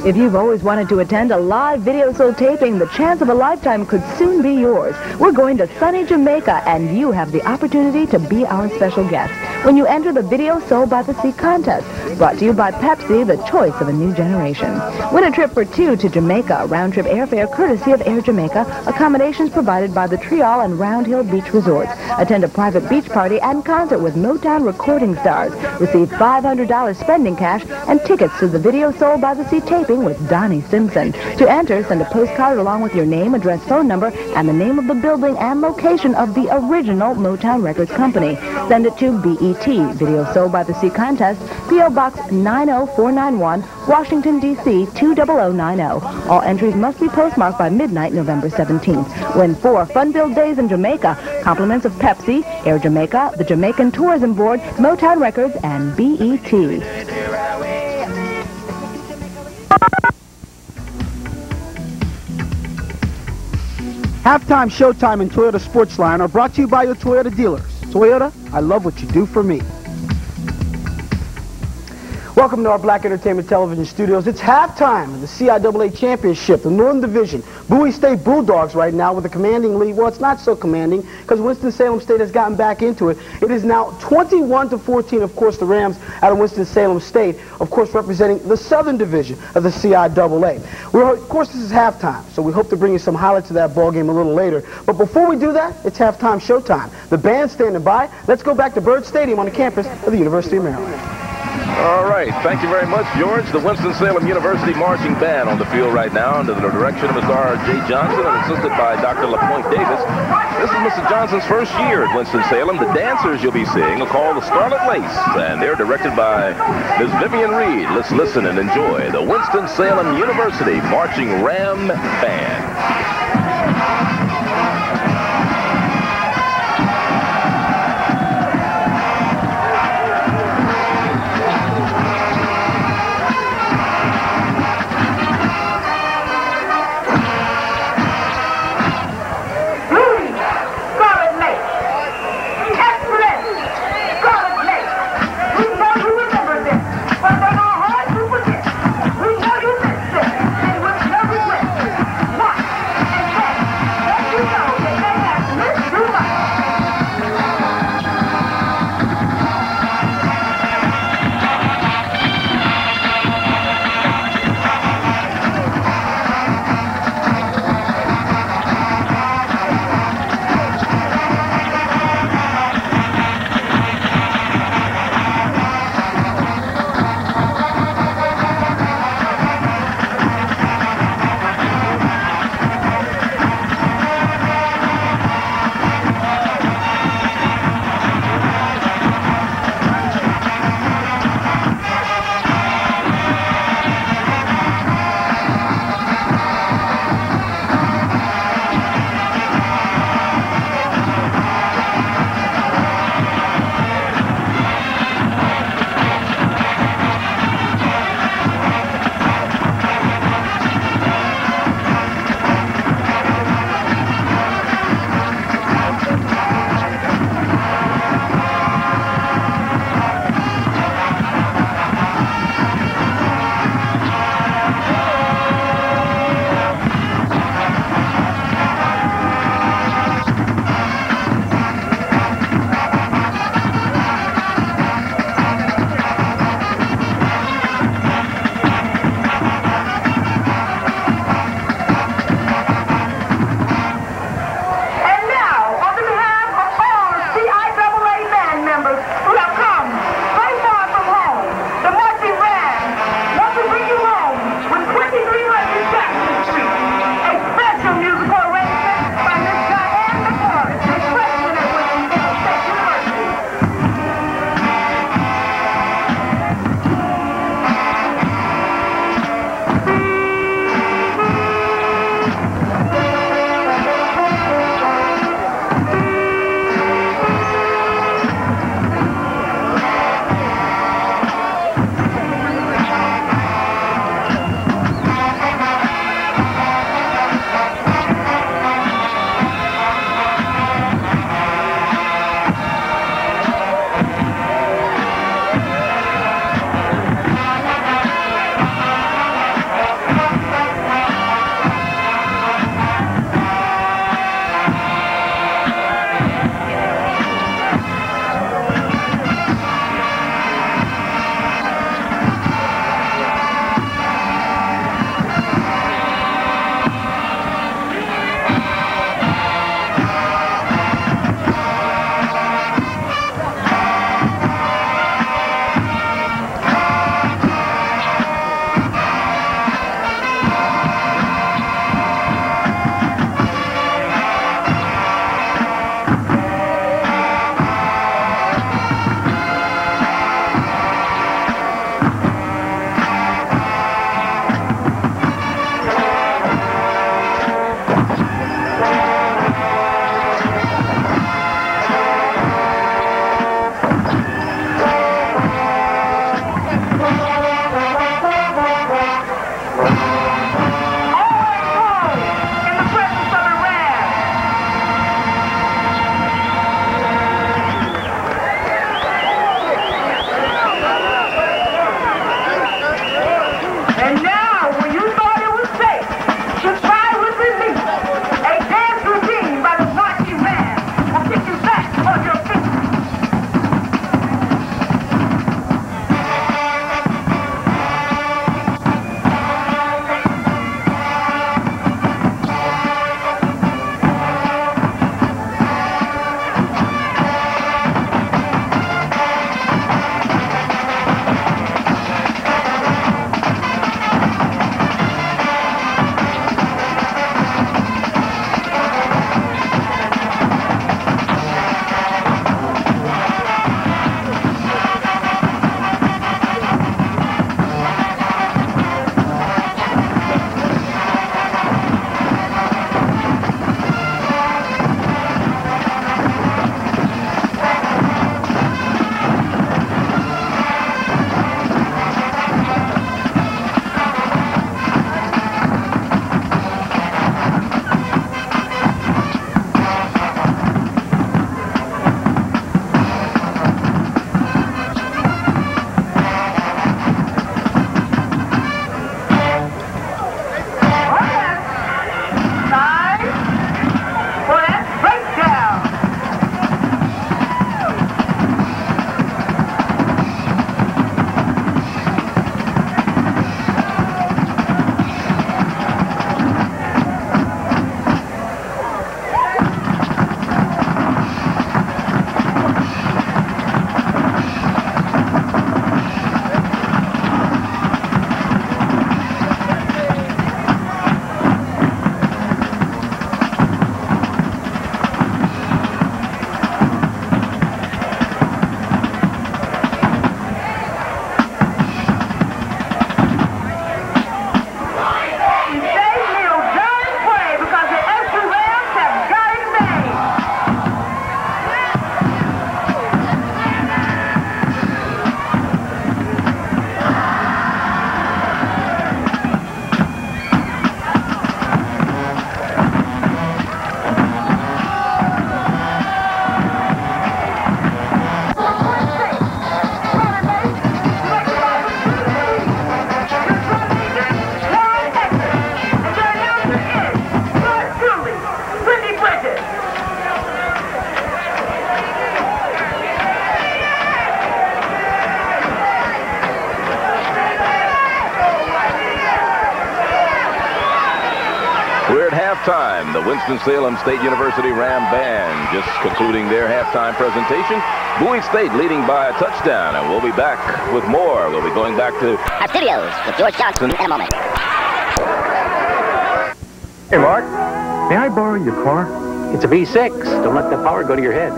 If you've always wanted to attend a live video soul taping, the chance of a lifetime could soon be yours. We're going to sunny Jamaica, and you have the opportunity to be our special guest when you enter the Video Soul by the Sea contest, brought to you by Pepsi, the choice of a new generation. Win a trip for 2 to Jamaica, round-trip airfare courtesy of Air Jamaica, accommodations provided by the Trial and Round Hill Beach Resorts. Attend a private beach party and concert with Motown recording stars. Receive $500 spending cash and tickets to the Video Soul by the Sea taping with Donnie Simpson. To enter, send a postcard along with your name, address, phone number, and the name of the building and location of the original Motown Records Company. Send it to BE BET. Video sold by the Sea Contest, P.O. Box 90491, Washington, D.C. 20090. All entries must be postmarked by midnight, November 17th. Win 4 fun-filled days in Jamaica. Compliments of Pepsi, Air Jamaica, the Jamaican Tourism Board, Motown Records, and BET. Halftime, Showtime, and Toyota Sportsline are brought to you by your Toyota dealers. Toyota, I love what you do for me. Welcome to our Black Entertainment Television studios. It's halftime in the CIAA Championship, the Northern Division. Bowie State Bulldogs right now with a commanding lead. Well, it's not so commanding because Winston-Salem State has gotten back into it. It is now 21-14, of course, the Rams out of Winston-Salem State, of course, representing the Southern Division of the CIAA. Of course, this is halftime, so we hope to bring you some highlights of that ball game a little later. But before we do that, it's halftime showtime. The band's standing by. Let's go back to Byrd Stadium on the campus of the University of Maryland. All right, thank you very much, George. The Winston-Salem University Marching Band on the field right now under the direction of Mr. R.J. Johnson and assisted by Dr. LaPointe Davis. This is Mr. Johnson's first year at Winston-Salem. The dancers you'll be seeing are called the Scarlet Lace, and they're directed by Ms. Vivian Reed. Let's listen and enjoy the Winston-Salem University Marching Ram Band. We're at halftime. The Winston-Salem State University Ram Band just concluding their halftime presentation. Bowie State leading by a touchdown, and we'll be back with more. We'll be going back to our studios with George Johnson in a moment. Hey, Mark, may I borrow your car? It's a V6. Don't let the power go to your head.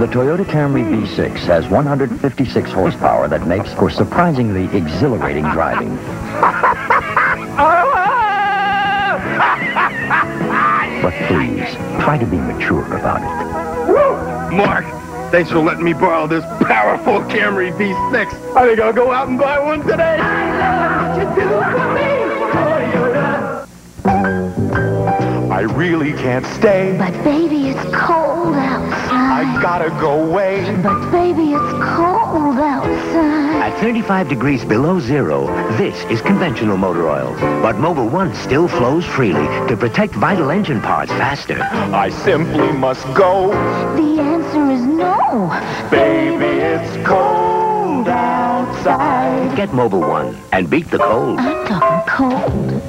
The Toyota Camry V6 has 156 horsepower that makes for surprisingly exhilarating driving. But please, try to be mature about it. Mark, thanks for letting me borrow this powerful Camry V6. I think I'll go out and buy one today. I love what you do for me, Toyota. I really can't stay. But baby, it's cold outside. I gotta go away. But baby, it's cold outside. At 35 degrees below zero, this is conventional motor oil. But Mobil 1 still flows freely to protect vital engine parts faster. I simply must go. The answer is no. Baby, it's cold outside. Get Mobil 1 and beat the cold. I'm talking cold.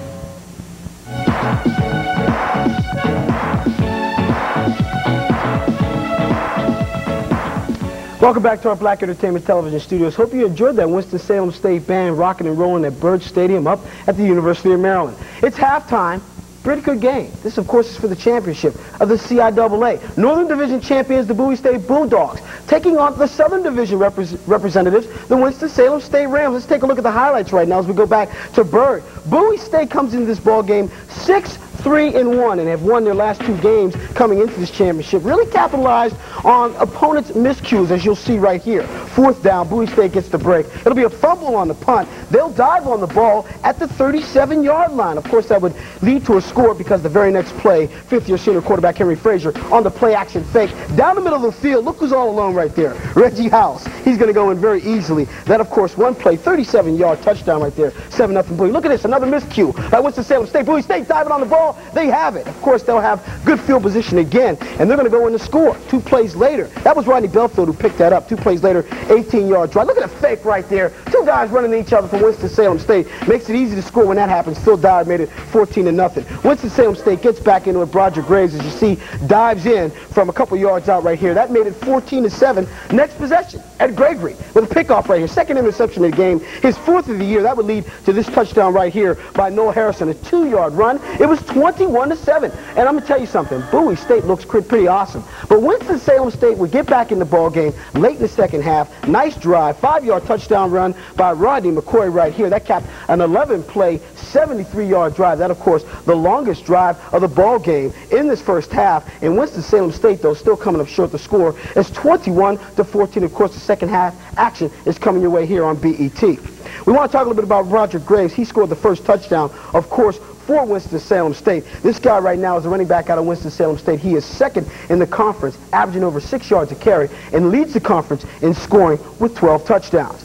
Welcome back to our Black Entertainment Television studios. Hope you enjoyed that Winston-Salem State Band rocking and rolling at Byrd Stadium up at the University of Maryland. It's halftime. Pretty good game. This, of course, is for the championship of the CIAA. Northern Division champions, the Bowie State Bulldogs, taking on the Southern Division representatives, the Winston-Salem State Rams. Let's take a look at the highlights right now as we go back to Byrd. Bowie State comes into this ball game 6-3-1 and have won their last two games coming into this championship. Really capitalized on opponents' miscues, as you'll see right here. Fourth down, Bowie State gets the break. It'll be a fumble on the punt. They'll dive on the ball at the 37-yard line. Of course, that would lead to a score because the very next play, fifth-year senior quarterback Henry Frazier on the play-action fake. Down the middle of the field, look who's all alone right there. Reggie House. He's going to go in very easily. That, of course, one play, 37-yard touchdown right there. 7-0 Bowie. Look at this, another miscue by Winston-Salem State. Bowie State diving on the ball. They have it. Of course, they'll have good field position again, and they're going to go in the score. 2 plays later. That was Rodney Belfield who picked that up. 2 plays later, 18-yard drive. Look at the fake right there. Two guys running at each other from Winston-Salem State. Makes it easy to score when that happens. Phil Dyer made it 14-0. Winston-Salem State gets back into it. Broderick Graves, as you see, dives in from a couple yards out right here. That made it 14-7. Next possession, Ed Gregory with a pickoff right here. Second interception of the game. His 4th of the year. That would lead to this touchdown right here by Noel Harrison. A 2-yard run. It was 21-7. And I'm going to tell you something. Bowie State looks pretty awesome. But Winston-Salem State would get back in the ball game late in the second half. Nice drive. 5-yard touchdown run by Rodney McCoy right here. That capped an 11-play, 73-yard drive. That, of course, the longest drive of the ball game in this first half. And Winston-Salem State, though, still coming up short. The score is 21-14. Of course, the second half action is coming your way here on BET. We want to talk a little bit about Broderick Graves. He scored the first touchdown, of course, for Winston-Salem State. This guy right now is a running back out of Winston-Salem State. He is second in the conference, averaging over 6 yards a carry, and leads the conference in scoring with 12 touchdowns.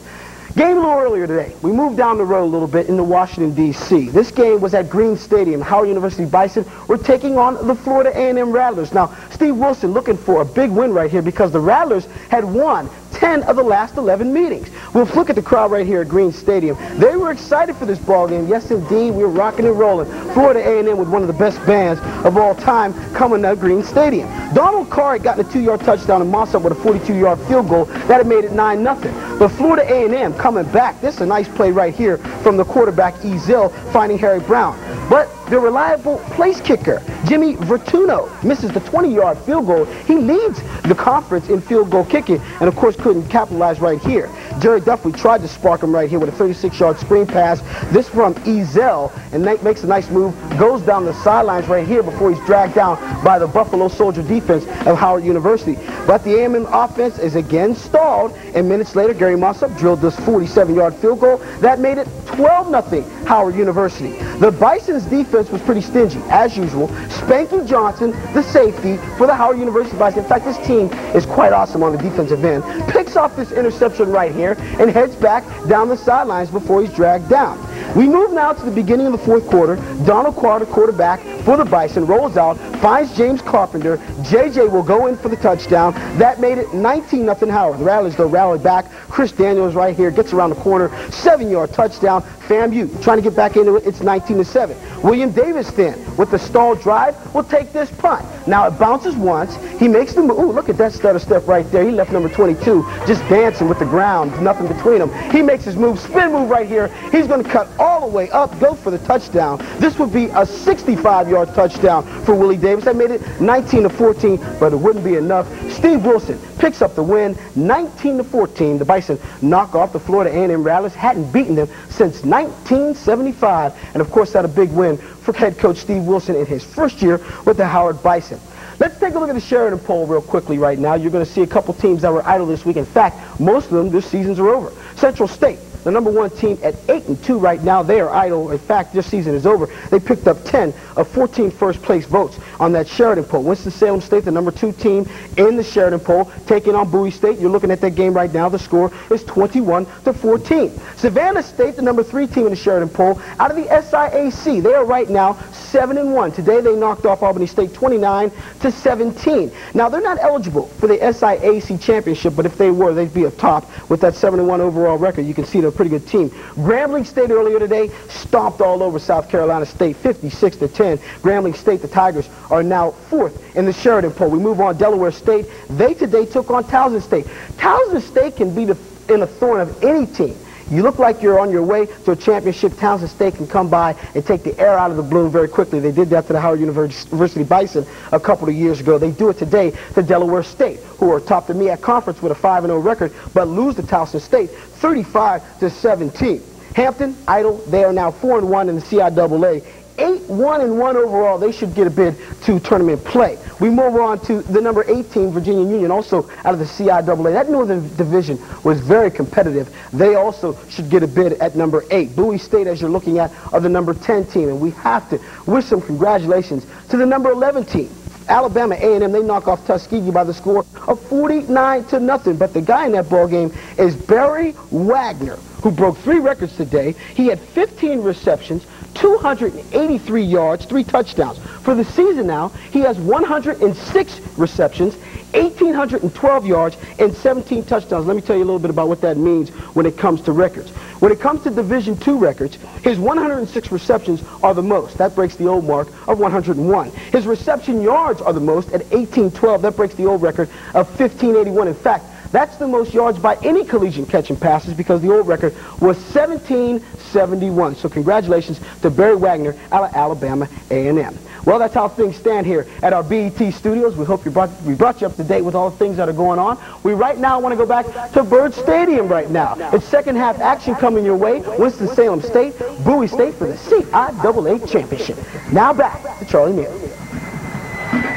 Game a little earlier today. We moved down the road a little bit into Washington, D.C. This game was at Green Stadium. Howard University Bison were taking on the Florida A&M Rattlers. Now, Steve Wilson looking for a big win right here because the Rattlers had won 10 of the last 11 meetings. We'll look at the crowd right here at Green Stadium. They were excited for this ball game. Yes, indeed, we were rocking and rolling. Florida A&M with one of the best bands of all time coming to Green Stadium. Donald Carr had gotten a 2-yard touchdown and Moss up with a 42-yard field goal. That had made it 9-0. But Florida A&M coming back. This is a nice play right here from the quarterback Ezell finding Harry Brown. But the reliable place kicker, Jimmy Vertuno, misses the 20-yard field goal. He leads the conference in field goal kicking and, of course, couldn't capitalize right here. Jerry Duffy tried to spark him right here with a 36-yard screen pass. This from Ezell, and makes a nice move, goes down the sidelines right here before he's dragged down by the Buffalo Soldier defense of Howard University. But the A&M offense is again stalled, and minutes later, Gary Mossop drilled this 47-yard field goal. That made it 12-0 Howard University. The Bison's defense was pretty stingy, as usual. Spanky Johnson, the safety for the Howard University Bison. In fact, this team is quite awesome on the defensive end. Picks off this interception right here and heads back down the sidelines before he's dragged down. We move now to the beginning of the fourth quarter. Donald Carter, quarterback for the Bison, rolls out, finds James Carpenter. JJ will go in for the touchdown. That made it 19-0 Howard. The Rattlers, though, rallied back. Chris Daniels right here gets around the corner. 7-yard touchdown. FAMU trying to get back into it. It's 19-7. William Davis then with the stall drive will take this punt. Now it bounces once. He makes the move. Ooh, look at that stutter step right there. He left number 22 just dancing with the ground, nothing between them. He makes his move, spin move right here. He's going to cut all the way up, go for the touchdown. This would be a 65-yard touchdown for Willie Davis. That made it 19-14, but it wouldn't be enough. Steve Wilson picks up the win, 19-14. The Bison knock off the Florida A&M Rattlers. Hadn't beaten them since 1975, and of course that a big win for head coach Steve Wilson in his first year with the Howard Bison. Let's take a look at the Sheridan poll real quickly right now. You're going to see a couple teams that were idle this week. In fact, most of them, their seasons are over. Central State, the #1 team at 8-2 right now. They are idle. In fact, this season is over. They picked up 10 of 14 first-place votes on that Sheridan poll. Winston-Salem State, the #2 team in the Sheridan poll, taking on Bowie State. You're looking at that game right now. The score is 21-14. Savannah State, the #3 team in the Sheridan poll, out of the SIAC. They are right now 7-1. Today they knocked off Albany State 29-17. Now they're not eligible for the SIAC championship, but if they were, they'd be up top with that 7-1 overall record. You can see they're a pretty good team. Grambling State earlier today stomped all over South Carolina State 56-10. Grambling State, the Tigers, are now 4th in the Sheridan poll. We move on. Delaware State, they today took on Towson State. Towson State can be in a thorn of any team. You look like you're on your way to a championship. Towson State can come by and take the air out of the balloon very quickly. They did that to the Howard University Bison a couple of years ago. They do it today to Delaware State, who are top the MEAC Conference with a 5-0 record, but lose to Towson State 35-17. Hampton, idle, they are now 4-1 in the CIAA. 8-1-1 overall. They should get a bid to tournament play. We move on to the #8 team, Virginia Union, also out of the CIAA. That Northern Division was very competitive. They also should get a bid at #8. Bowie State, as you're looking at, are the #10 team, and we have to wish some congratulations to the #11 team. Alabama A&M, they knock off Tuskegee by the score of 49-0. But the guy in that ball game is Barry Wagner, who broke 3 records today. He had 15 receptions, 283 yards, 3 touchdowns. For the season now, he has 106 receptions, 1,812 yards, and 17 touchdowns. Let me tell you a little bit about what that means when it comes to records. When it comes to Division II records, his 106 receptions are the most. That breaks the old mark of 101. His reception yards are the most at 1,812. That breaks the old record of 1,581. In fact, that's the most yards by any collegiate catching passes because the old record was 1,771. So congratulations to Barry Wagner out of Alabama A&M. Well, that's how things stand here at our BET studios. We hope we brought you up to date with all the things that are going on. We right now want to go back to Byrd Stadium right now. It's second half action coming your way. Winston-Salem State, Bowie State for the CIAA championship. Now back to Charlie Mears.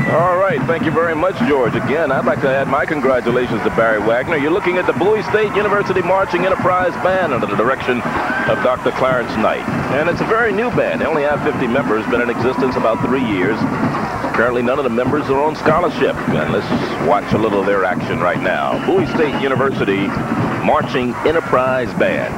All right, thank you very much, George. Again, I'd like to add my congratulations to Barry Wagner. You're looking at the Bowie State University Marching Enterprise Band under the direction of Dr. Clarence Knight. And it's a very new band. They only have 50 members, been in existence about 3 years. Currently, none of the members are on scholarship. And let's watch a little of their action right now. Bowie State University Marching Enterprise Band.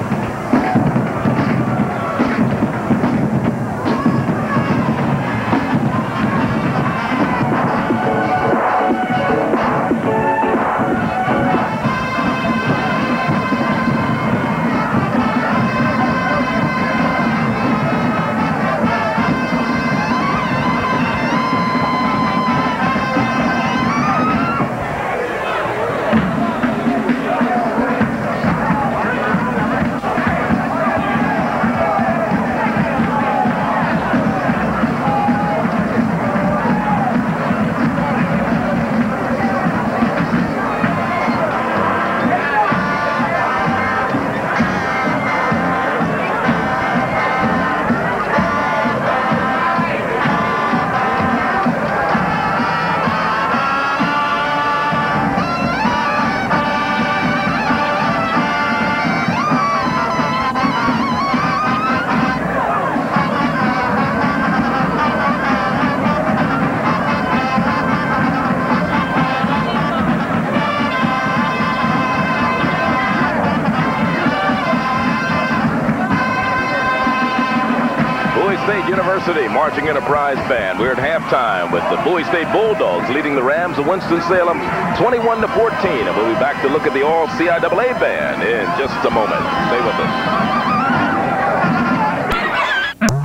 University Marching Enterprise Band. We're at halftime with the Bowie State Bulldogs leading the Rams of Winston-Salem 21-14. And we'll be back to look at the all CIAA band in just a moment. Stay with us.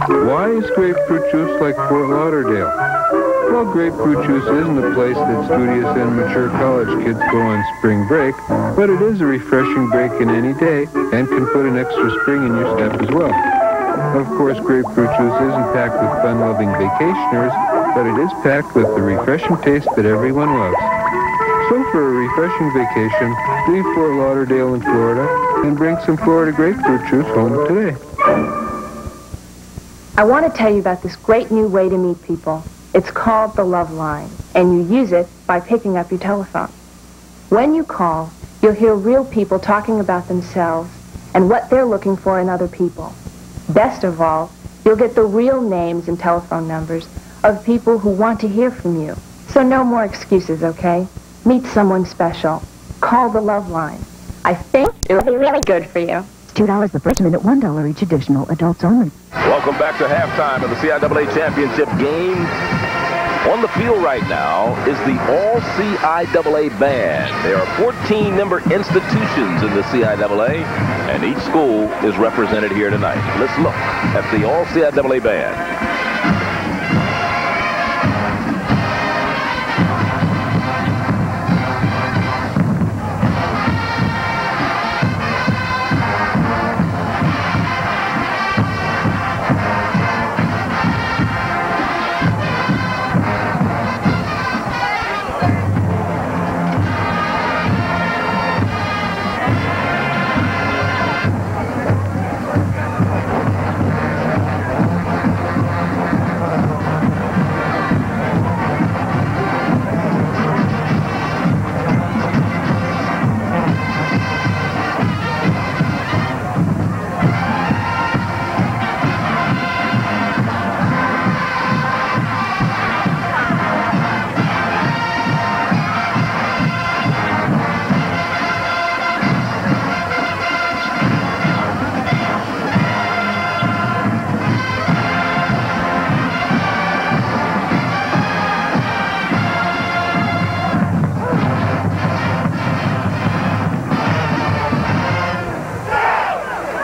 Why is grapefruit juice like Fort Lauderdale? Well, grapefruit juice isn't a place that studious and mature college kids go on spring break, but it is a refreshing break in any day and can put an extra spring in your step as well. Of course, grapefruit juice isn't packed with fun-loving vacationers, but it is packed with the refreshing taste that everyone loves. So for a refreshing vacation, leave Fort Lauderdale in Florida and bring some Florida grapefruit juice home today. I want to tell you about this great new way to meet people. It's called the Love Line, and you use it by picking up your telephone. When you call, you'll hear real people talking about themselves and what they're looking for in other people. Best of all, you'll get the real names and telephone numbers of people who want to hear from you. So no more excuses, okay? Meet someone special. Call the Love Line. I think it'll be really good for you. $2 the first minute, $1 each additional, adults only. Welcome back to halftime of the CIAA championship game. On the field right now is the All-CIAA Band. There are 14 member institutions in the CIAA, and each school is represented here tonight. Let's look at the All-CIAA Band.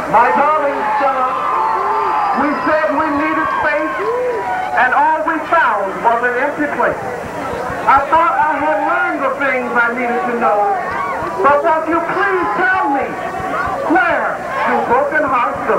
My darling son, we said we needed space, and all we found was an empty place. I thought I had learned the things I needed to know, but won't you please tell me, where do broken hearts go?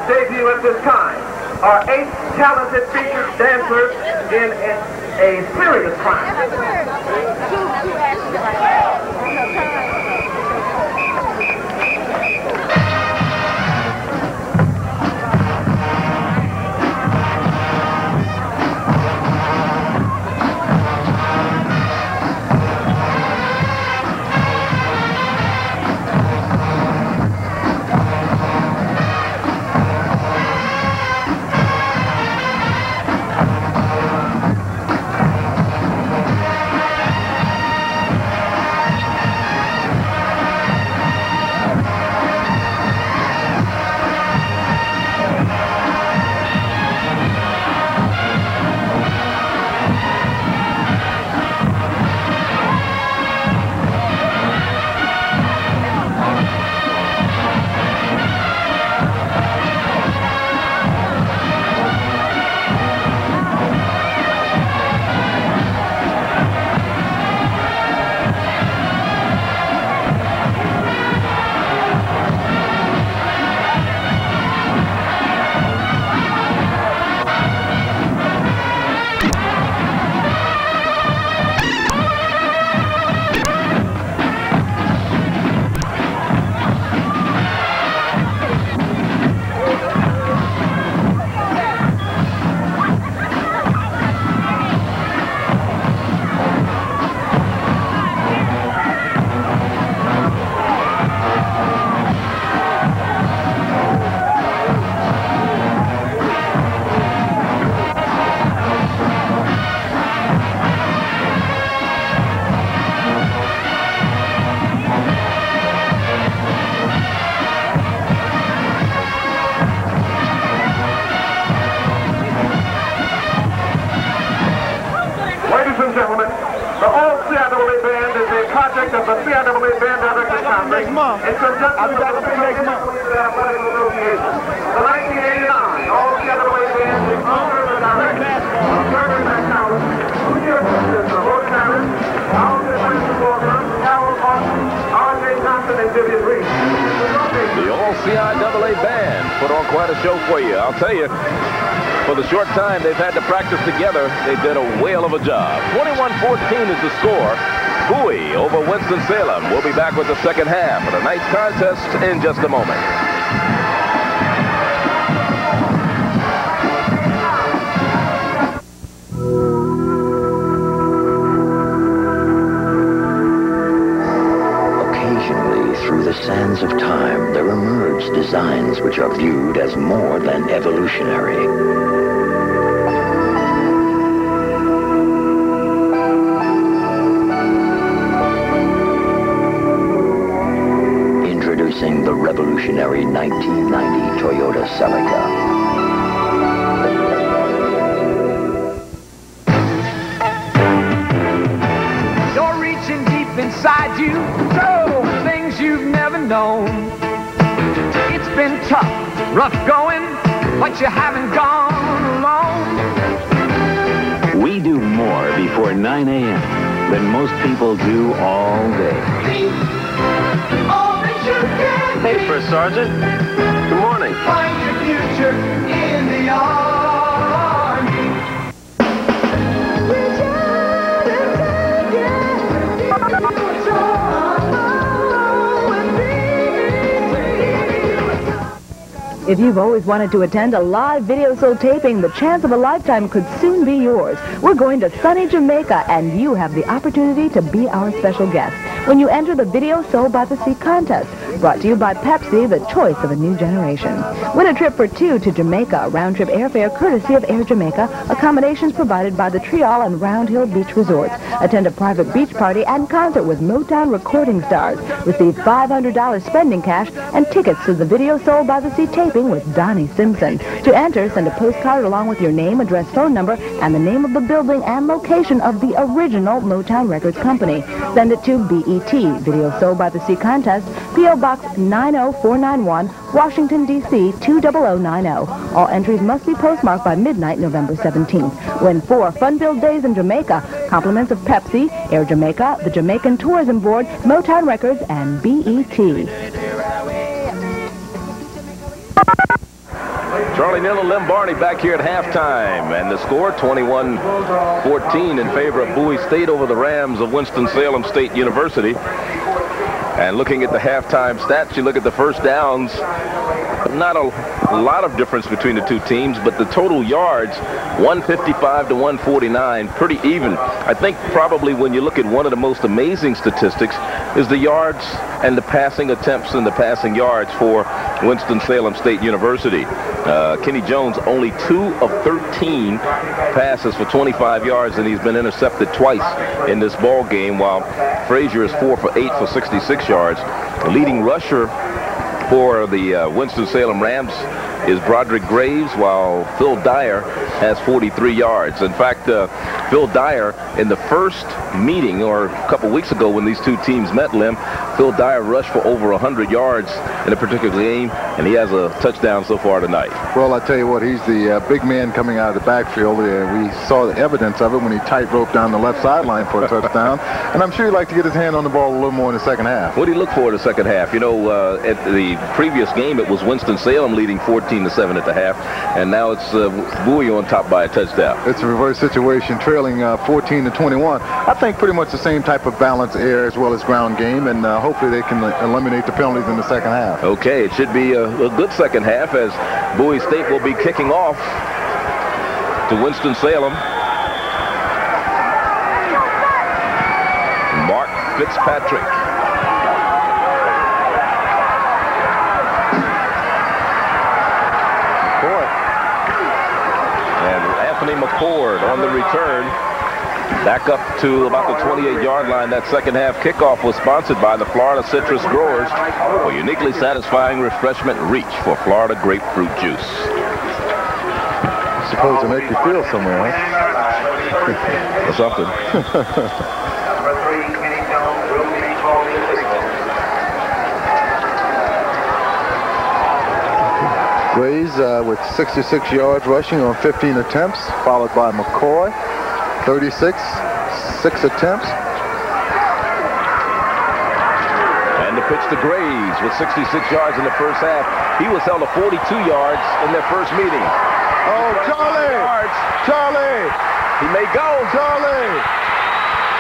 Debut at this time are 8 talented featured dancers in a serious crime. project of the CIAA Band Directors Conference in conjunction with the Athletic Association. The 1989 All CIAA Bands in honor of the director of Gregory McCallum, Junior Assistant of Rhode Island, Alvin Winston Walker, Carol Austin, R.J. Johnson, and Vivian Reed. The All CIAA Band put on quite a show for you. I'll tell you, for the short time they've had to practice together, they did a whale of a job. 21-14 is the score. Bowie over Winston-Salem. We'll be back with the second half of tonight's contest in just a moment. Occasionally, through the sands of time, there emerge designs which are viewed as more than evolutionary. Introducing the revolutionary 1990 Toyota Celica. You're reaching deep inside you, so things you've never known. It's been tough, rough going, but you haven't gone alone. We do more before 9 a.m. than most people do all day. Hey, First Sergeant. Good morning. Find your future in the Army. If you've always wanted to attend a live video soul taping, the chance of a lifetime could soon be yours. We're going to sunny Jamaica, and you have the opportunity to be our special guest when you enter the Video Soul by the Sea contest, brought to you by Pepsi, the choice of a new generation. Win a trip for two to Jamaica, round-trip airfare courtesy of Air Jamaica, accommodations provided by the Trial and Round Hill Beach Resorts. Attend a private beach party and concert with Motown recording stars. Receive $500 spending cash and tickets to the Video Soul by the Sea taping with Donnie Simpson. To enter, send a postcard along with your name, address, phone number, and the name of the building and location of the original Motown Records Company. Send it to BET, Video Soul by the Sea Contest, P.O. Box 90491, Washington, D.C. 20090. All entries must be postmarked by midnight, November 17th. Win 4 fun-filled days in Jamaica. Compliments of Pepsi, Air Jamaica, the Jamaican Tourism Board, Motown Records, and BET. Charlie Neal and Lem Barney back here at halftime, and the score 21-14 in favor of Bowie State over the Rams of Winston-Salem State University. And looking at the halftime stats, you look at the first downs, not a lot of difference between the two teams, but the total yards, 155 to 149, pretty even. I think probably when you look at one of the most amazing statistics is the yards and the passing attempts and the passing yards for Winston-Salem State University. Kenny Jones only 2 of 13 passes for 25 yards, and he's been intercepted twice in this ball game, while Frazier is 4 for 8 for 66 yards. The leading rusher for the Winston-Salem Rams is Broderick Graves, while Phil Dyer has 43 yards. In fact, Phil Dyer, in the first meeting, or a couple weeks ago when these two teams met, Lem, Phil Dyer rushed for over 100 yards in a particular game, and he has a touchdown so far tonight. Well, I tell you what, he's the big man coming out of the backfield. We saw the evidence of it when he tight-roped down the left sideline for a touchdown, and I'm sure he'd like to get his hand on the ball a little more in the second half. What do you look for in the second half? You know, at the previous game, it was Winston-Salem leading 14-7 at the half, and now it's Bowie on top by a touchdown. It's a reverse situation, trailing 14-21. I think pretty much the same type of balance, air as well as ground game, and hopefully they can eliminate the penalties in the second half. Okay, it should be a good second half, as Bowie State will be kicking off to Winston-Salem. Mark FITZPATRICK. McCord on the return, back up to about the 28-yard line. That second half kickoff was sponsored by the Florida Citrus Growers for uniquely satisfying refreshment reach for Florida grapefruit juice. Supposed to make you feel somewhere, huh? Or something. Graves with 66 yards rushing on 15 attempts, followed by McCoy, 36, 6 attempts. And the pitch to Graves with 66 yards in the first half. He was held to 42 yards in their first meeting. Oh, Charlie! Charlie! He may go. Charlie!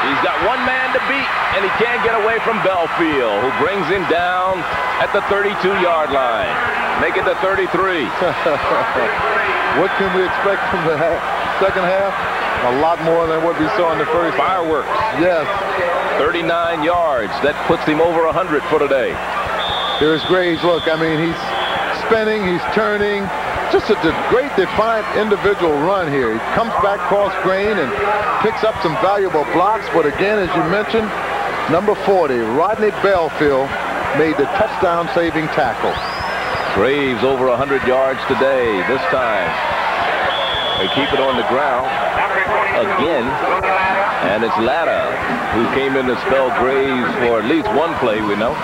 He's got one man to beat, and he can't get away from Belfield, who brings him down at the 32-yard line. Make it the 33. What can we expect from the second half? A lot more than what we saw in the first. Fireworks. Yes. 39 yards. That puts him over 100 for today. Here's Graves. Look, I mean, he's spinning, he's turning. Just a great defiant individual run here. He comes back cross grain and picks up some valuable blocks. But again, as you mentioned, number 40, Rodney Belfield, made the touchdown-saving tackle. Graves over 100 yards today. This time, they keep it on the ground again. And it's Latta who came in to spell Graves for at least one play, we know,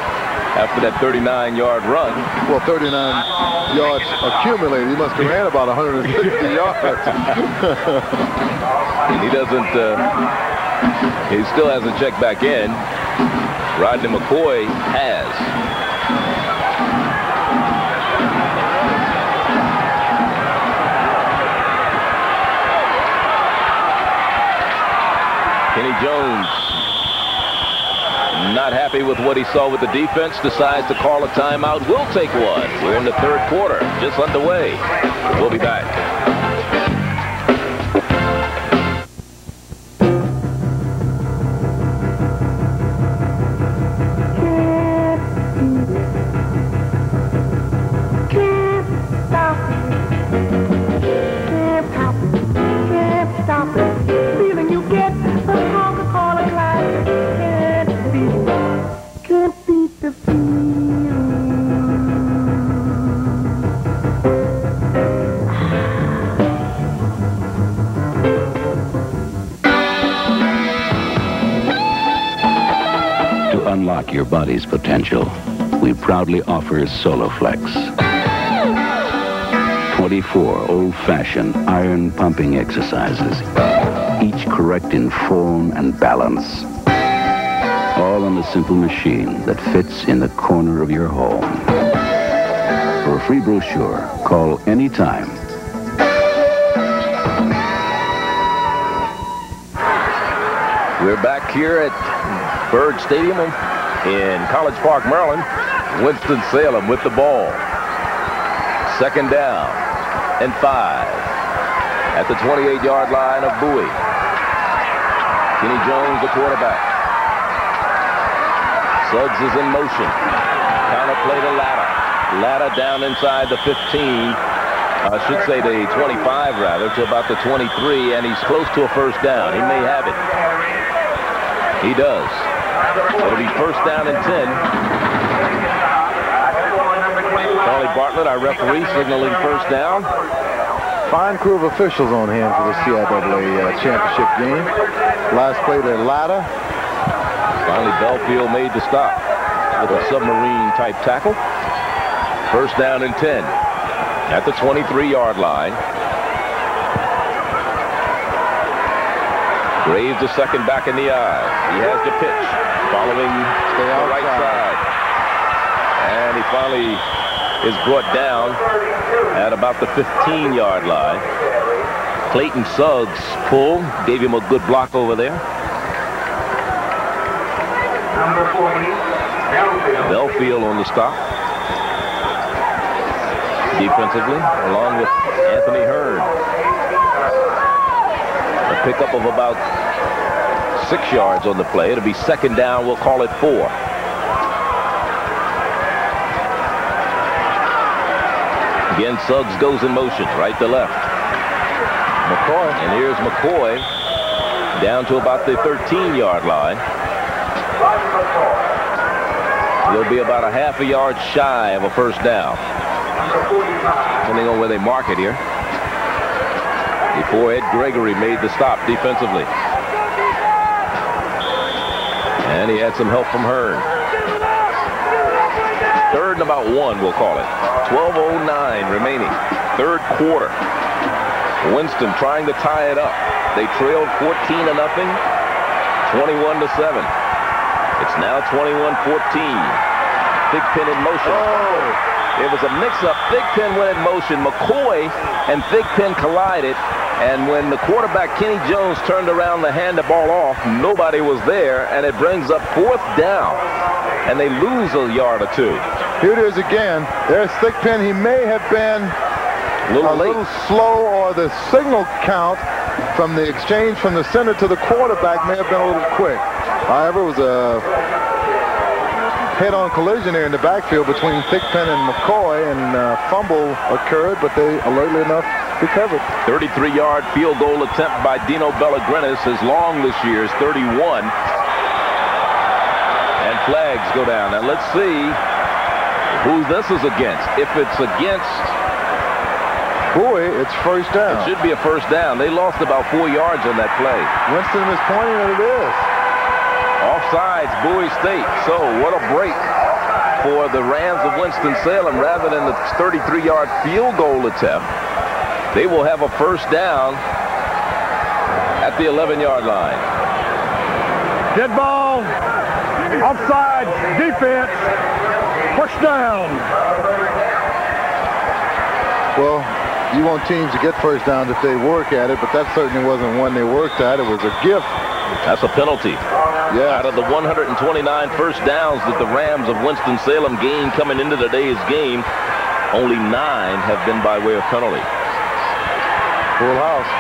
after that 39-yard run. Well, 39 yards accumulated. He must have ran about 160 yards. And he doesn't, he still hasn't checked back in. Rodney McCoy has. Kenny Jones, not happy with what he saw with the defense, decides to call a timeout. We'll take one. We're in the third quarter, just underway. We'll be back. Unlock your body's potential. We proudly offer Soloflex. 24 old-fashioned iron pumping exercises, each correct in form and balance. All on a simple machine that fits in the corner of your home. For a free brochure, call anytime. We're back here at Byrd Stadium in College Park, Maryland. Winston-Salem with the ball. Second down and 5 at the 28-yard line of Bowie. Kenny Jones, the quarterback. Suggs is in motion. Counter play to Latta. Latta down inside the 15. I should say the 25 rather, to about the 23, and he's close to a first down. He may have it. He does. It'll be first down and 10. Charlie Bartlett, our referee, signaling first down. Fine crew of officials on hand for the CIAA championship game. Last play to Latta. Finally, Belfield made the stop with a submarine-type tackle. First down and 10 at the 23-yard line. Graves, the second back in the eye. He has the pitch, following the right side. And he finally is brought down at about the 15-yard line. Clayton Suggs pulled, gave him a good block over there. Belfield on the stop. Defensively, along with Anthony Hearn. A pickup of about 6 yards on the play. It'll be second down. We'll call it 4. Again, Suggs goes in motion, right to left. McCoy. And here's McCoy down to about the 13-yard line. He'll be about a half a yard shy of a first down, depending on where they mark it here. Before Ed Gregory made the stop defensively. And he had some help from Hearn. Third and about 1, we'll call it. 12:09 remaining. Third quarter. Winston trying to tie it up. They trailed 14-0, 21-7. It's now 21-14. Thigpen in motion. Oh! It was a mix-up. Thigpen went in motion. McCoy and Thigpen collided. And when the quarterback, Kenny Jones, turned around to hand the ball off, nobody was there, and it brings up 4th down. And they lose a yard or 2. Here it is again. There's Thigpen. He may have been a little slow, or the signal count from the exchange from the center to the quarterback may have been a little quick. However, it was a head-on collision there in the backfield between Thigpen and McCoy, and fumble occurred, but they alertly enough recovered. 33-yard field goal attempt by Dino Belagrenis. His long this year is 31. And flags go down. Now let's see who this is against. If it's against Bowie, it's first down. It should be a first down. They lost about 4 yards on that play. Winston is pointing that it is. Offsides, Bowie State. So what a break for the Rams of Winston-Salem. Rather than the 33-yard field goal attempt, they will have a first down at the 11-yard line. Dead ball. Offside. Defense. First down. Well, you want teams to get first downs if they work at it, but that certainly wasn't one they worked at. It was a gift. That's a penalty. Yeah. Out of the 129 first downs that the Rams of Winston-Salem gained coming into today's game, only 9 have been by way of penalty. Full house.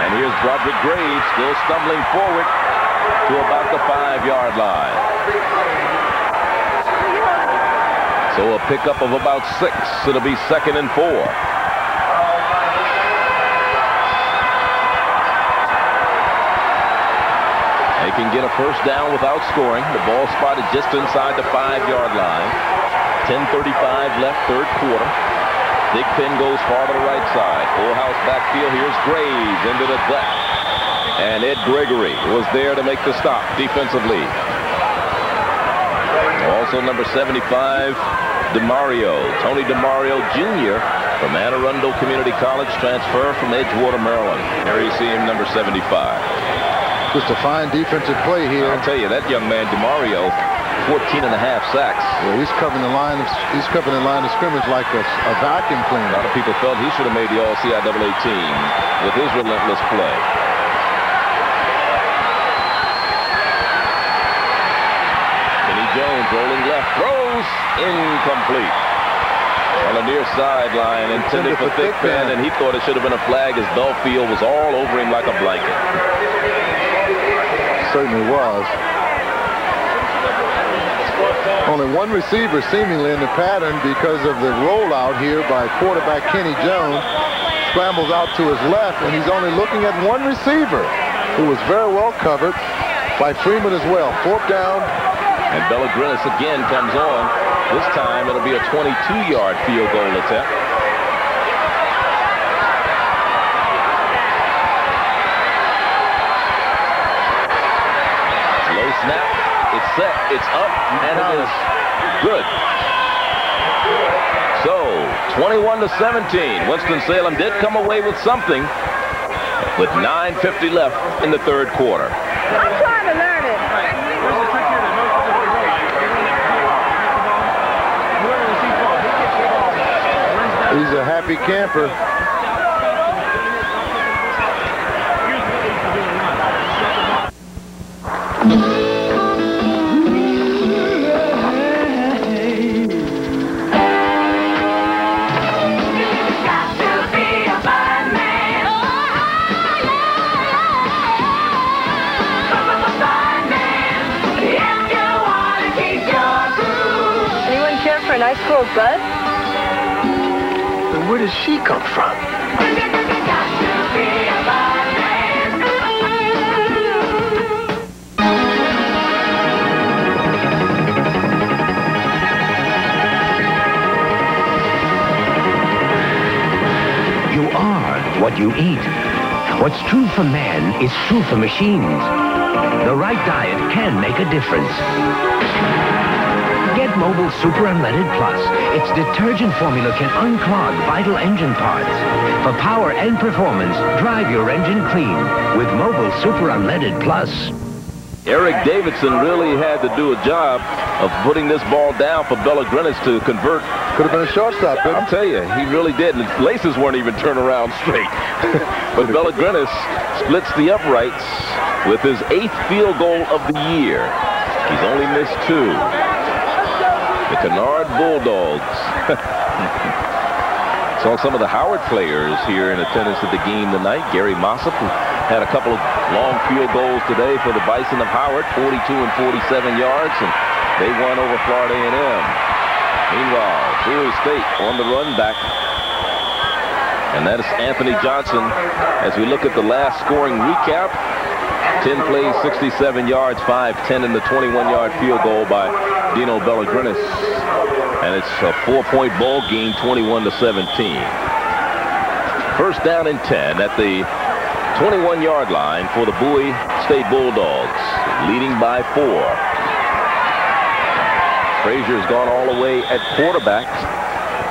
And here's Broderick Graves still stumbling forward to about the 5-yard line. So a pickup of about 6. It'll be 2nd and 4. They can get a first down without scoring. The ball spotted just inside the 5-yard line. 10:35 left, third quarter. Thigpen goes far to the right side. Full house backfield. Here's Graves into the depth. And Ed Gregory was there to make the stop defensively. Also number 75, DeMario. Tony DeMario Jr. from Anne Arundel Community College, transfer from Edgewater, Maryland. There you see him, number 75. Just a fine defensive play here. I'll tell you, that young man, DeMario, 14.5 sacks. Yeah, he's covering the line of scrimmage like a vacuum cleaner. A lot of people felt he should have made the All-CIAA team with his relentless play. Kenny Jones rolling left, throws incomplete. On the near sideline, intended for Thigpen, and he thought it should have been a flag as Belfield was all over him like a blanket. Certainly was. Only one receiver seemingly in the pattern because of the rollout here by quarterback Kenny Jones. Scrambles out to his left, and he's only looking at one receiver who was very well covered by Freeman as well. 4th down. And Belagrenis again comes on. This time it'll be a 22-yard field goal attempt. Low snap. It's set. It's up. And it is good. So, 21-17. Winston-Salem did come away with something with 9:50 left in the third quarter. I'm trying to learn it. He's a happy camper. Anyone care for a nice girl, Bud? Where does she come from? You are what you eat. What's true for man is true for machines. The right diet can make a difference. Get Mobile Super Unleaded Plus. Its detergent formula can unclog vital engine parts. For power and performance, drive your engine clean with Mobile Super Unleaded Plus. Eric Davidson really had to do a job of putting this ball down for Belagrinis to convert. Could have been a shortstop, couldn't I'll tell you, he really did. And his laces weren't even turned around straight. But Belagrinis splits the uprights with his 8th field goal of the year. He's only missed 2. The Kennard Bulldogs. Saw some of the Howard players here in attendance at the game tonight. Gary Mossop, who had a couple of long field goals today for the Bison of Howard, 42 and 47 yards, and they won over Florida A&M. Meanwhile, Bowie State on the run back. And that is Anthony Johnson. As we look at the last scoring recap, 10 plays, 67 yards, 5-10 in the 21-yard field goal by Dino Belagrinis. And it's a 4-point ball game, 21-17. First down and 10 at the 21-yard line for the Bowie State Bulldogs, leading by 4. Frazier's gone all the way at quarterback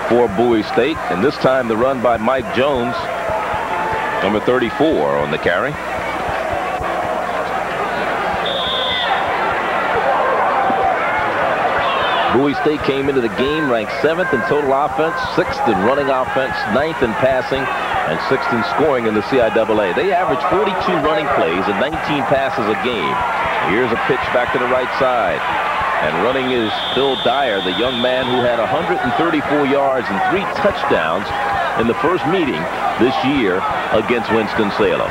for Bowie State, and this time the run by Mike Jones, number 34 on the carry. Bowie State came into the game ranked 7th in total offense, 6th in running offense, 9th in passing, and 6th in scoring in the CIAA. They average 42 running plays and 19 passes a game. Here's a pitch back to the right side. And running is Phil Dyer, the young man who had 134 yards and 3 touchdowns in the first meeting this year against Winston-Salem.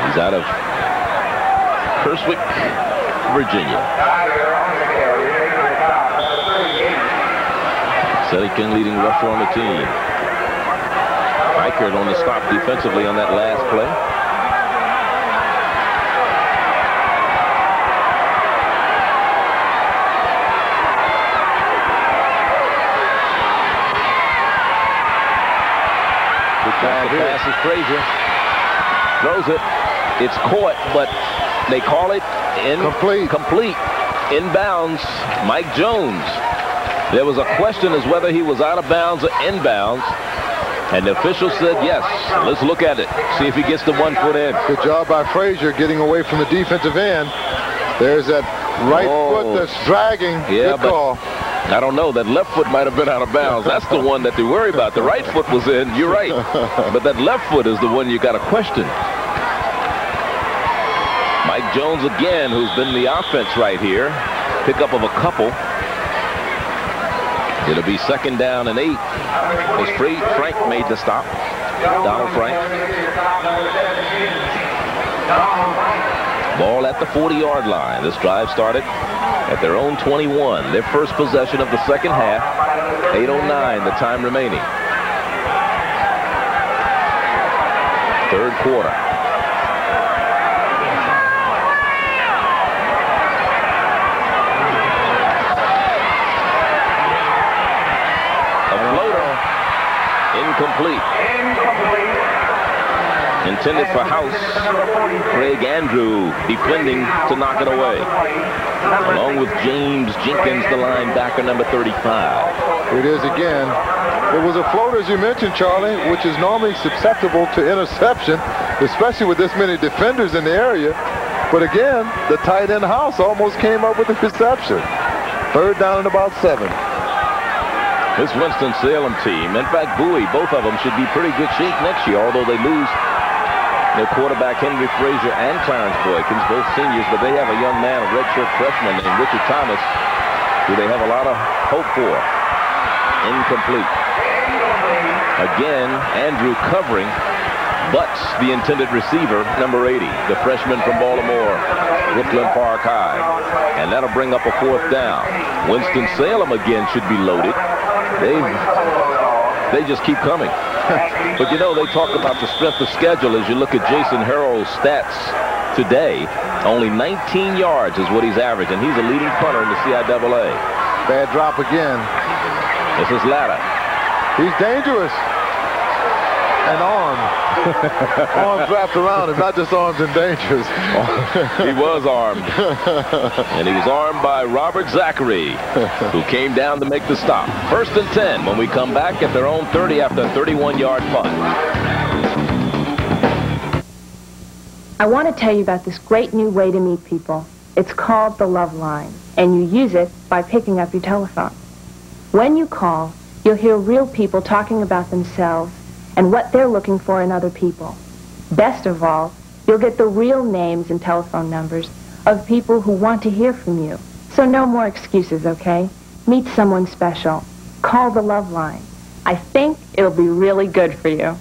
He's out of Kerswick, Virginia. Selikin leading rusher on the team. Eichert on the stop defensively on that last play. The pass is Frazier. Throws it. It's caught, but they call it complete. Inbounds, Mike Jones. There was a question as whether he was out of bounds or inbounds, and the official said yes. Let's look at it, see if he gets the 1 foot in. Good job by Frazier getting away from the defensive end. There's that right foot that's dragging. Yeah, good call. I don't know. That left foot might have been out of bounds. That's the one that they worry about. The right foot was in. You're right. But that left foot is the one you got to question. Mike Jones again, who's been the offense right here. Pickup of a couple. It'll be 2nd down and 8. As Frank made the stop. Donald Frank. Ball at the 40-yard line. This drive started at their own 21. Their first possession of the second half. 8:09 the time remaining. 3rd quarter. Incomplete. Intended for House. Craig Andrew defending to knock it away. Along with James Jenkins, the linebacker, number 35. It is again. It was a floater, as you mentioned, Charlie, which is normally susceptible to interception, especially with this many defenders in the area. But again, the tight end House almost came up with the reception. 3rd down and about 7. This Winston-Salem team, in fact, Bowie, both of them should be pretty good shape next year, although they lose their quarterback Henry Frazier and Clarence Boykins, both seniors, but they have a young man, a redshirt freshman named Richard Thomas, who they have a lot of hope for. Incomplete. Again, Andrew covering Butch, the intended receiver, number 80, the freshman from Baltimore, Brooklyn Park High. And that'll bring up a 4th down. Winston-Salem again should be loaded. They just keep coming. But you know, they talk about the strength of schedule as you look at Jason Harrell's stats today. Only 19 yards is what he's averaging. He's a leading punter in the CIAA. Bad drop again. This is Latta. He's dangerous. and armed. Arms wrapped around him, not just arms and dangers. He was armed. And he was armed by Robert Zachary, who came down to make the stop. 1st and 10 when we come back at their own 30 after a 31-yard punt. I want to tell you about this great new way to meet people. It's called the Love Line, and you use it by picking up your telephone. When you call, you'll hear real people talking about themselves and what they're looking for in other people. Best of all, you'll get the real names and telephone numbers of people who want to hear from you. So no more excuses, okay? Meet someone special. Call the Love Line. I think it'll be really good for you.